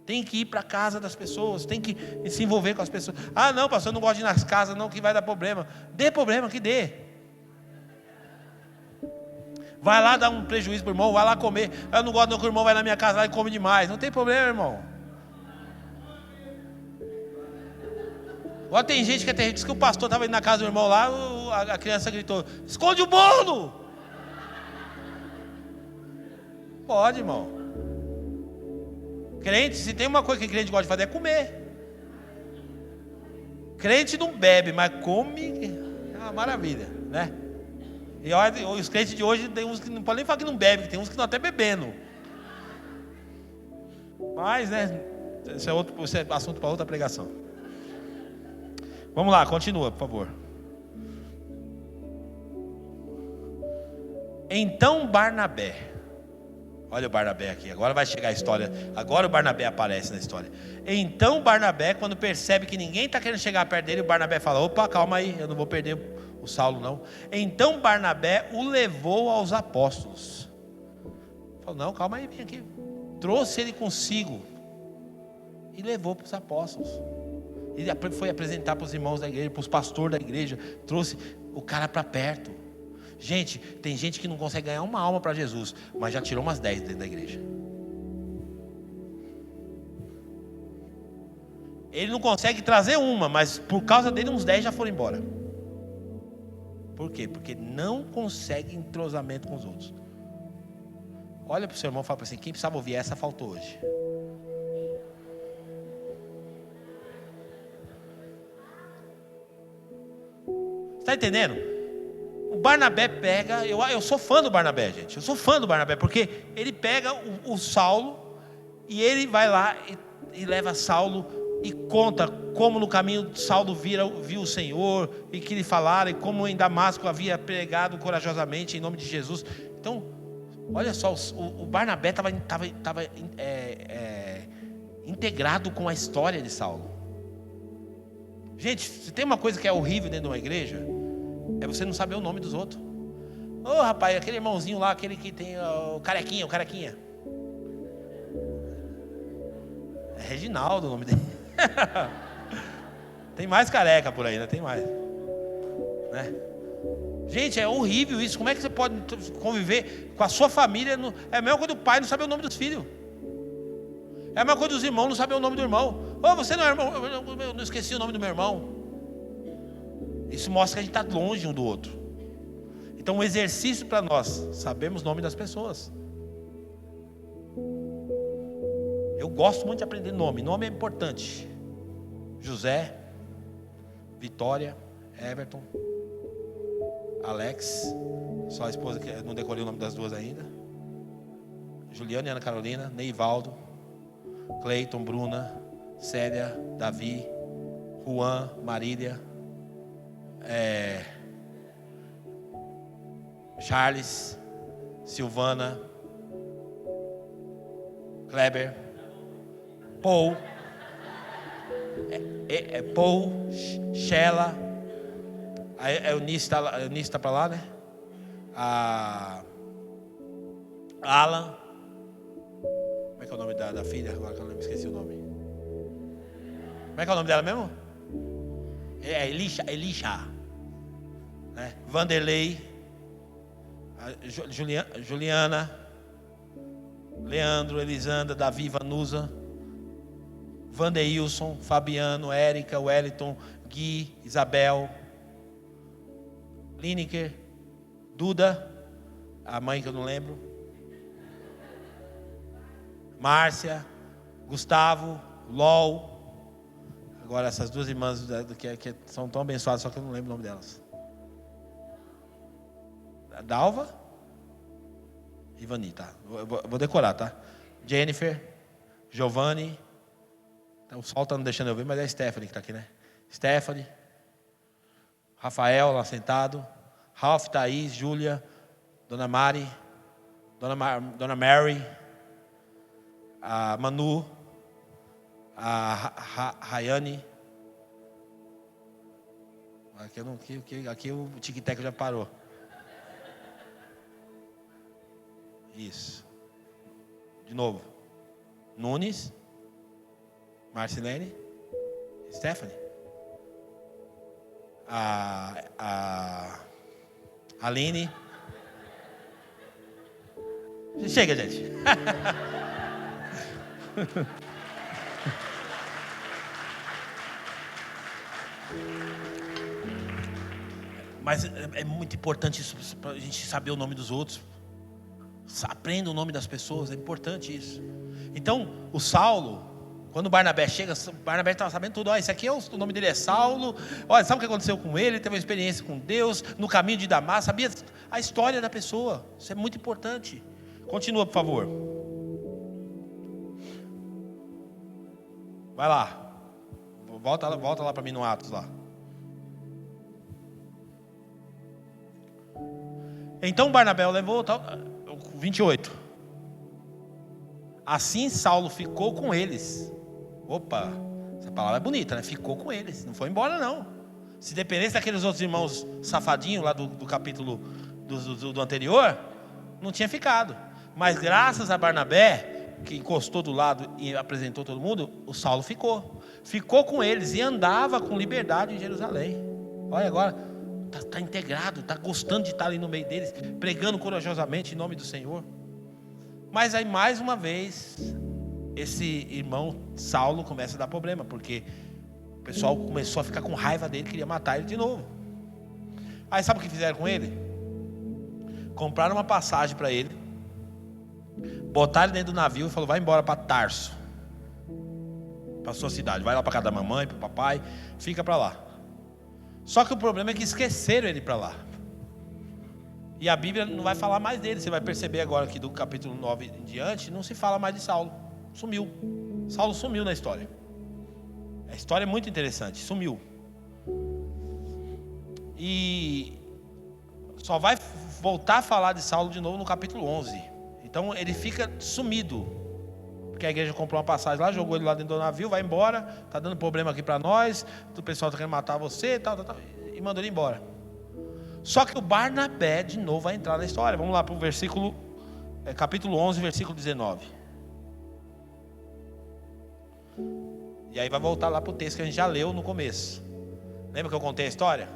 Tem que ir para a casa das pessoas. Tem que se envolver com as pessoas. Ah não, pastor, eu não gosto de ir nas casas não, que vai dar problema. Dê problema, que dê. Vai lá dar um prejuízo para o irmão, vai lá comer. Eu não gosto não que o irmão vai na minha casa lá e come demais. Não tem problema, irmão. Agora tem gente que até diz que o pastor estava indo na casa do irmão lá, a criança gritou: esconde o bolo! Pode, irmão. Crente, se tem uma coisa que crente gosta de fazer é comer. Crente não bebe, mas come, é uma maravilha, né? E olha, os crentes de hoje tem uns que não podem nem falar que não bebem, tem uns que estão até bebendo. Mas, né, esse é assunto para outra pregação. Vamos lá, continua, por favor. Então Barnabé, olha o Barnabé aqui, agora vai chegar a história. Agora o Barnabé aparece na história. Então Barnabé, quando percebe que ninguém está querendo chegar perto dele, o Barnabé fala: opa, calma aí, eu não vou perder o Saulo não. Então Barnabé o levou aos apóstolos. Falou: não, calma aí, vem aqui. Trouxe ele consigo e levou para os apóstolos. Ele foi apresentar para os irmãos da igreja, para os pastores da igreja. Trouxe o cara para perto. Gente, tem gente que não consegue ganhar uma alma para Jesus, mas já tirou umas 10 dentro da igreja. Ele não consegue trazer uma, mas por causa dele uns 10 já foram embora. Por quê? Porque não consegue entrosamento com os outros. Olha para o seu irmão e fala assim: quem precisava ouvir essa faltou hoje. Está entendendo? O Barnabé pega, eu sou fã do Barnabé, gente. Eu sou fã do Barnabé, porque ele pega o Saulo e ele vai lá e leva Saulo e conta como no caminho Saulo viu o Senhor, e que lhe falaram, e como em Damasco havia pregado corajosamente em nome de Jesus. Então, olha só, o Barnabé estava integrado com a história de Saulo. Gente, se tem uma coisa que é horrível dentro de uma igreja, é você não saber o nome dos outros. Ô rapaz, aquele irmãozinho lá, aquele que tem o carequinha. É Reginaldo o nome dele. Tem mais careca por aí, né? Tem mais, né? Gente, é horrível isso. Como é que você pode conviver com a sua família? É a mesma coisa do pai não saber o nome dos filhos. É a mesma coisa dos irmãos não saber o nome do irmão. Ô, você não é irmão? Eu não esqueci o nome do meu irmão. Isso mostra que a gente está longe um do outro. Então, um exercício para nós sabermos o nome das pessoas. Eu gosto muito de aprender nome. Nome é importante. José, Vitória, Everton, Alex, só a esposa que não decorei o nome das duas ainda. Juliana e Ana Carolina, Neivaldo, Cleiton, Bruna, Célia, Davi, Juan, Marília, Charles, Silvana, Kleber, Paul, Paul, Sheila, a Eunice está para lá, né? Alan, como é que é o nome da filha? Agora que eu não esqueci o nome. Como é que é o nome dela mesmo? É Elisha, né? Vanderlei, Juliana, Leandro, Elisandra, Davi, Vanusa, Vandeilson, Fabiano, Érica, Wellington, Gui, Isabel, Lineker, Duda, a mãe que eu não lembro, Márcia, Gustavo, LOL. Agora essas duas irmãs que são tão abençoadas, só que eu não lembro o nome delas. Dalva, Ivani, tá? Eu vou decorar, tá? Jennifer, Giovanni. O sol está não deixando eu ver, mas é a Stephanie que está aqui, né? Stephanie. Rafael lá sentado. Ralph, Thaís, Júlia. Dona Mari. Dona Mary. A Manu. A Rayane. Aqui o tic-tac já parou. Isso. De novo. Nunes. Marcilene. Stephanie. A Aline. Chega, gente. Mas é muito importante isso para a gente saber o nome dos outros. Aprenda o nome das pessoas, é importante isso. Então, o Saulo, quando o Barnabé chega, o Barnabé estava sabendo tudo. Esse aqui o nome dele é Saulo. Olha, sabe o que aconteceu com ele? Ele teve uma experiência com Deus no caminho de Damasco. Sabia a história da pessoa. Isso é muito importante. Continua, por favor. Vai lá. Volta lá para mim no Atos lá. Então Barnabé o levou, 28. Assim Saulo ficou com eles. Opa, essa palavra é bonita, né? Ficou com eles, não foi embora não. Se dependesse daqueles outros irmãos safadinhos lá do capítulo do anterior, não tinha ficado. Mas graças a Barnabé, que encostou do lado e apresentou todo mundo, o Saulo ficou. Ficou com eles e andava com liberdade em Jerusalém. Olha agora. Está integrado, está gostando de estar ali no meio deles, pregando corajosamente em nome do Senhor. Mas aí mais uma vez, esse irmão Saulo começa a dar problema, porque o pessoal começou a ficar com raiva dele, queria matar ele de novo. Aí sabe o que fizeram com ele? Compraram uma passagem para ele, botaram ele dentro do navio e falou: vai embora para Tarso, para sua cidade, vai lá para casa da mamãe, para o papai, fica para lá. Só que o problema é que esqueceram ele para lá. E a Bíblia não vai falar mais dele. Você vai perceber agora que do capítulo 9 em diante, não se fala mais de Saulo. Sumiu. Saulo sumiu na história. A história é muito interessante. Sumiu. E só vai voltar a falar de Saulo de novo no capítulo 11. Então ele fica sumido. Porque a igreja comprou uma passagem lá, jogou ele lá dentro do navio, vai embora, tá dando problema aqui para nós, o pessoal tá querendo matar você, tal, e mandou ele embora. Só que o Barnabé de novo vai entrar na história. Vamos lá para o versículo, capítulo 11, versículo 19. E aí vai voltar lá para o texto que a gente já leu no começo. Lembra que eu contei a história?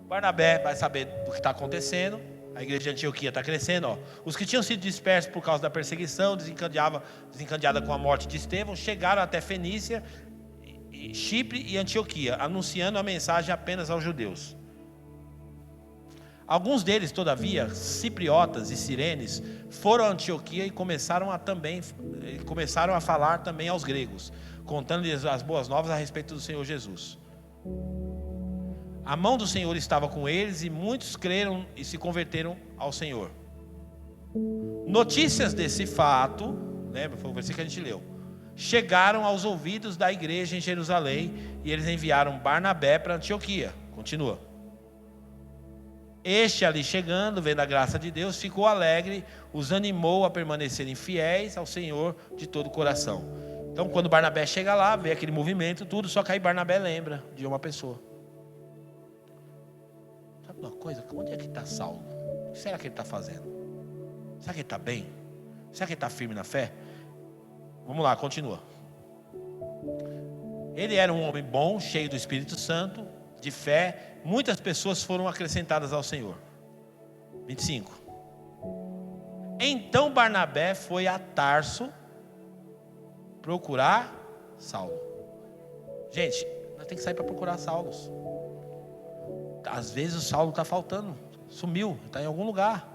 Barnabé vai saber do que está acontecendo. A igreja de Antioquia está crescendo. Os que tinham sido dispersos por causa da perseguição, desencadeada com a morte de Estevão, chegaram até Fenícia, Chipre e Antioquia, anunciando a mensagem apenas aos judeus. Alguns deles, todavia, cipriotas e sirenes, foram a Antioquia e começaram a falar também aos gregos, contando-lhes as boas novas a respeito do Senhor Jesus. A mão do Senhor estava com eles e muitos creram e se converteram ao Senhor. Notícias desse fato, lembra, foi o versículo que a gente leu, chegaram aos ouvidos da igreja em Jerusalém e eles enviaram Barnabé para Antioquia. Continua. Este ali chegando, vendo a graça de Deus, ficou alegre, os animou a permanecerem fiéis ao Senhor de todo o coração. Então quando Barnabé chega lá, vê aquele movimento, tudo, só que aí Barnabé lembra de uma pessoa. Sabe uma coisa? Onde é que está Saulo? O que será que ele está fazendo? Será que ele está bem? Será que ele está firme na fé? Vamos lá, continua. Ele era um homem bom, cheio do Espírito Santo, de fé. Muitas pessoas foram acrescentadas ao Senhor. 25. Então Barnabé foi a Tarso procurar Saulo. Gente, nós temos que sair para procurar Saulos. Às vezes o Saulo está faltando, sumiu, está em algum lugar.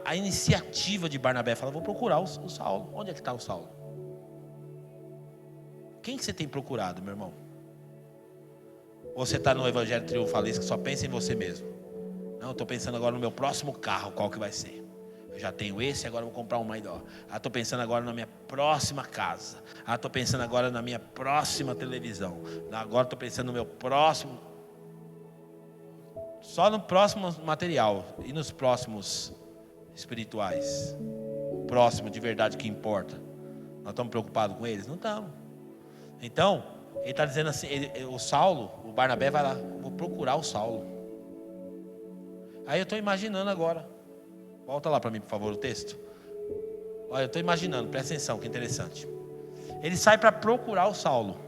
A iniciativa de Barnabé fala: vou procurar o Saulo. Onde é que está o Saulo? Quem que você tem procurado, meu irmão? Ou você está no evangelho triunfalista que só pensa em você mesmo? Não, estou pensando agora no meu próximo carro, qual que vai ser? já tenho esse, agora eu vou comprar um maior. Estou pensando agora na minha próxima casa. Estou pensando agora na minha próxima televisão. Agora estou pensando no meu próximo. Só no próximo material e nos próximos espirituais. O próximo de verdade que importa. Nós estamos preocupados com eles? Não estamos. Então, ele está dizendo assim, o Saulo, o Barnabé vai lá, vou procurar o Saulo. Aí eu estou imaginando agora. Volta lá para mim, por favor, o texto. Olha, eu estou imaginando, presta atenção, que interessante. Ele sai para procurar o Saulo.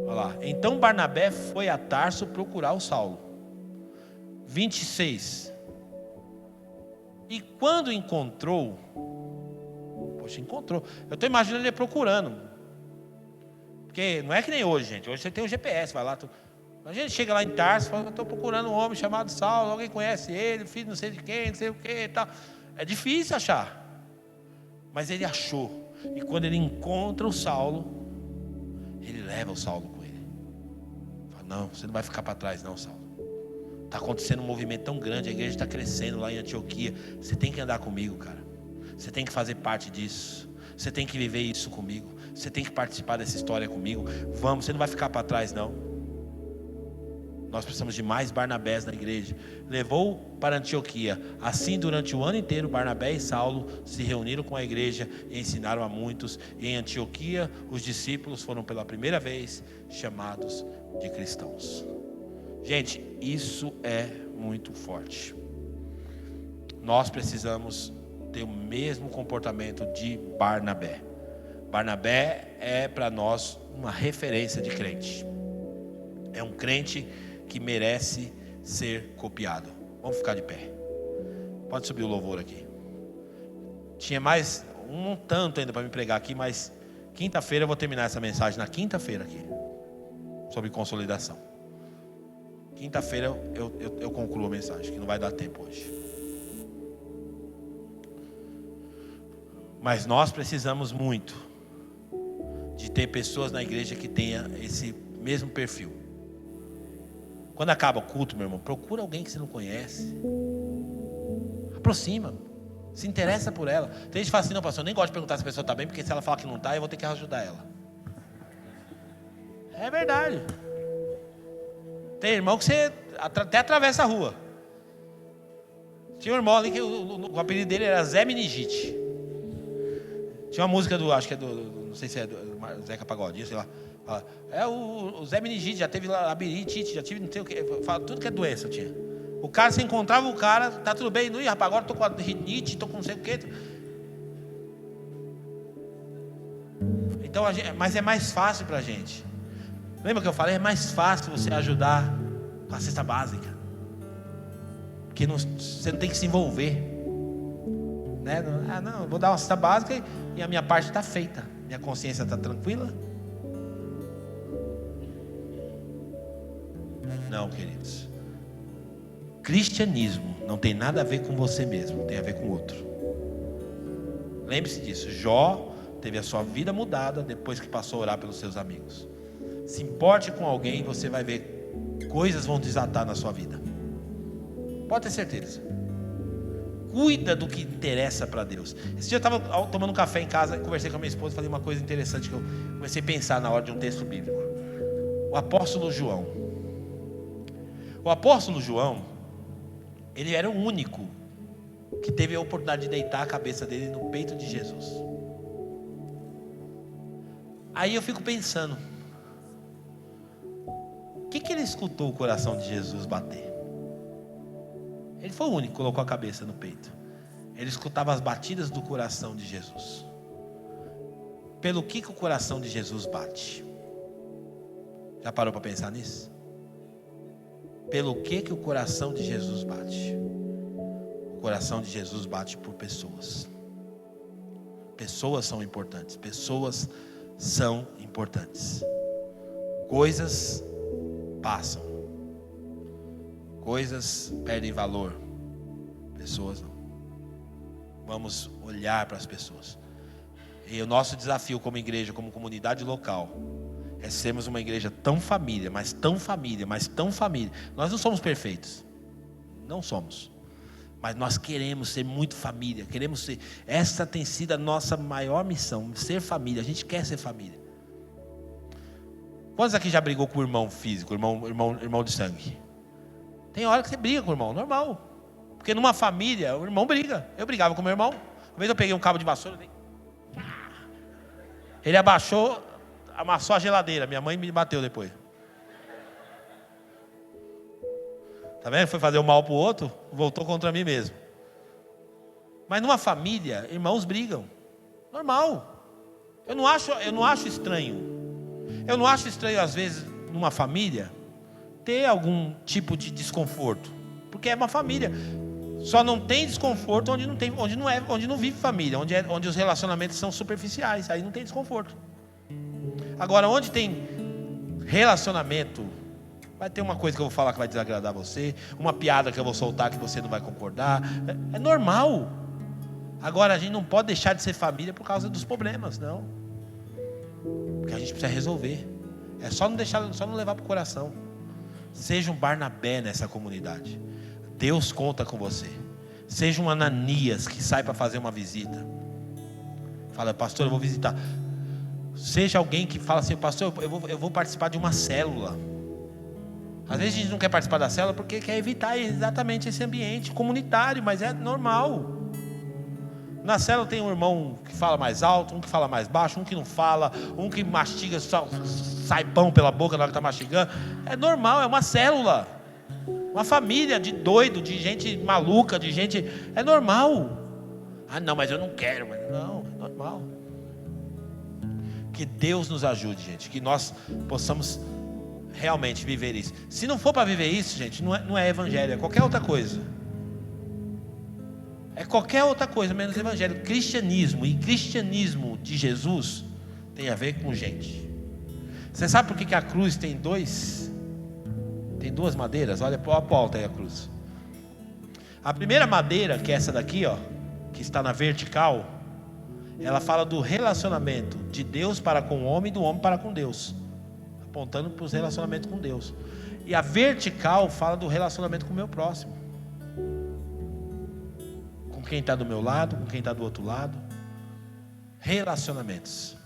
Olha lá. Então Barnabé foi a Tarso procurar o Saulo. 26. E quando encontrou, encontrou. Eu estou imaginando ele procurando. Porque não é que nem hoje, gente. Hoje você tem o GPS, vai lá. A gente chega lá em Tarso e fala, eu estou procurando um homem chamado Saulo, alguém conhece ele, filho não sei de quem, não sei o que e tal. É difícil achar. Mas ele achou. E quando ele encontra o Saulo, ele leva o Saulo com ele. Fala, não, você não vai ficar para trás não, Saulo. Está acontecendo um movimento tão grande, a igreja está crescendo lá em Antioquia. Você tem que andar comigo, cara. Você tem que fazer parte disso. Você tem que viver isso comigo. Você tem que participar dessa história comigo. Vamos, você não vai ficar para trás não. Nós precisamos de mais Barnabés na igreja. Levou para Antioquia. Assim, durante o ano inteiro, Barnabé e Saulo se reuniram com a igreja e ensinaram a muitos. E em Antioquia, os discípulos foram pela primeira vez chamados de cristãos. Gente, isso é muito forte. Nós precisamos ter o mesmo comportamento de Barnabé. Barnabé é para nós uma referência de crente. É um crente que merece ser copiado. Vamos ficar de pé. Pode subir o louvor aqui. Tinha mais um tanto ainda para me pregar aqui, mas quinta-feira eu vou terminar essa mensagem na quinta-feira aqui, sobre consolidação. Quinta-feira eu concluo a mensagem, que não vai dar tempo hoje. Mas nós precisamos muito de ter pessoas na igreja que tenha esse mesmo perfil. Quando acaba o culto, meu irmão, procura alguém que você não conhece. Aproxima. Se interessa por ela. Tem gente que fala assim, não, pastor, eu nem gosto de perguntar se a pessoa está bem, porque se ela falar que não está, eu vou ter que ajudar ela. É verdade. Tem irmão que você até atravessa a rua. Tinha um irmão ali que o apelido dele era Zé Meningite. Tinha uma música acho que é não sei se é do Zeca Pagodinho, sei lá. Fala, o Zé Meningite, já teve labirintite, já tive não sei o que. Fala, tudo que é doença eu tinha. O cara, você encontrava o cara, tá tudo bem, não ia, rapaz, agora tô com a rinite, tô com não sei o que. Então, mas é mais fácil pra gente. Lembra que eu falei? É mais fácil você ajudar com a cesta básica. Porque você não tem que se envolver. Né? Não, vou dar uma cesta básica e a minha parte está feita. Minha consciência está tranquila? Não, queridos. Cristianismo não tem nada a ver com você mesmo, tem a ver com o outro. Lembre-se disso. Jó teve a sua vida mudada depois que passou a orar pelos seus amigos. Se importe com alguém, você vai ver coisas vão desatar na sua vida. Pode ter certeza. Cuida do que interessa para Deus. Esse dia eu estava tomando um café em casa, conversei com a minha esposa, falei uma coisa interessante que eu comecei a pensar na hora de um texto bíblico. O apóstolo João. O apóstolo João, ele era o único que teve a oportunidade de deitar a cabeça dele no peito de Jesus. Aí eu fico pensando, o que ele escutou o coração de Jesus bater? Ele foi o único que colocou a cabeça no peito. Ele escutava as batidas do coração de Jesus. Pelo que o coração de Jesus bate? Já parou para pensar nisso? Pelo que o coração de Jesus bate? O coração de Jesus bate por pessoas. Pessoas são importantes. Pessoas são importantes. Coisas passam. Coisas perdem valor. Pessoas não. Vamos olhar para as pessoas. E o nosso desafio como igreja, como comunidade local, é sermos uma igreja tão família, mas tão família, mas tão família. Nós não somos perfeitos. Não somos. Mas nós queremos ser muito família. Queremos ser. Essa tem sido a nossa maior missão. Ser família. A gente quer ser família. Quantos aqui já brigou com o irmão físico, irmão de sangue? Tem hora que você briga com o irmão, normal. Porque numa família, o irmão briga. Eu brigava com o meu irmão. Uma vez eu peguei um cabo de vassoura. Ele abaixou, amassou a geladeira. Minha mãe me bateu depois. Tá vendo? Foi fazer o mal para o outro, voltou contra mim mesmo. Mas numa família, irmãos brigam. Normal. Eu não acho estranho. Eu não acho estranho, às vezes, numa família, ter algum tipo de desconforto. Porque é uma família. Só não tem desconforto onde não vive família, onde os relacionamentos são superficiais. Aí não tem desconforto. Agora, onde tem relacionamento, vai ter uma coisa que eu vou falar que vai desagradar você, uma piada que eu vou soltar que você não vai concordar. É normal. Agora, a gente não pode deixar de ser família por causa dos problemas, não. Porque a gente precisa resolver. É só não levar para o coração. Seja um Barnabé nessa comunidade. Deus conta com você. Seja um Ananias que sai para fazer uma visita. Fala, pastor, eu vou visitar. Seja alguém que fala assim, pastor, eu vou participar de uma célula. Às vezes a gente não quer participar da célula porque quer evitar exatamente esse ambiente comunitário, mas é normal. Na célula tem um irmão que fala mais alto, um que fala mais baixo, um que não fala, um que mastiga, só sai pão pela boca na hora que está mastigando. É normal, é uma célula. Uma família de doido, de gente maluca, de gente... É normal. Ah, não, mas eu não quero. Não, é normal. Que Deus nos ajude, gente. Que nós possamos realmente viver isso. Se não for para viver isso, gente, não é evangelho, é qualquer outra coisa. É qualquer outra coisa, menos evangelho. Cristianismo e cristianismo de Jesus tem a ver com gente. Você sabe por que a cruz tem duas madeiras? Olha a volta aí a cruz. A primeira madeira, que é essa daqui, ó, que está na vertical, ela fala do relacionamento de Deus para com o homem e do homem para com Deus, apontando para os relacionamentos com Deus. E a vertical fala do relacionamento com o meu próximo, com quem está do meu lado, com quem está do outro lado. Relacionamentos.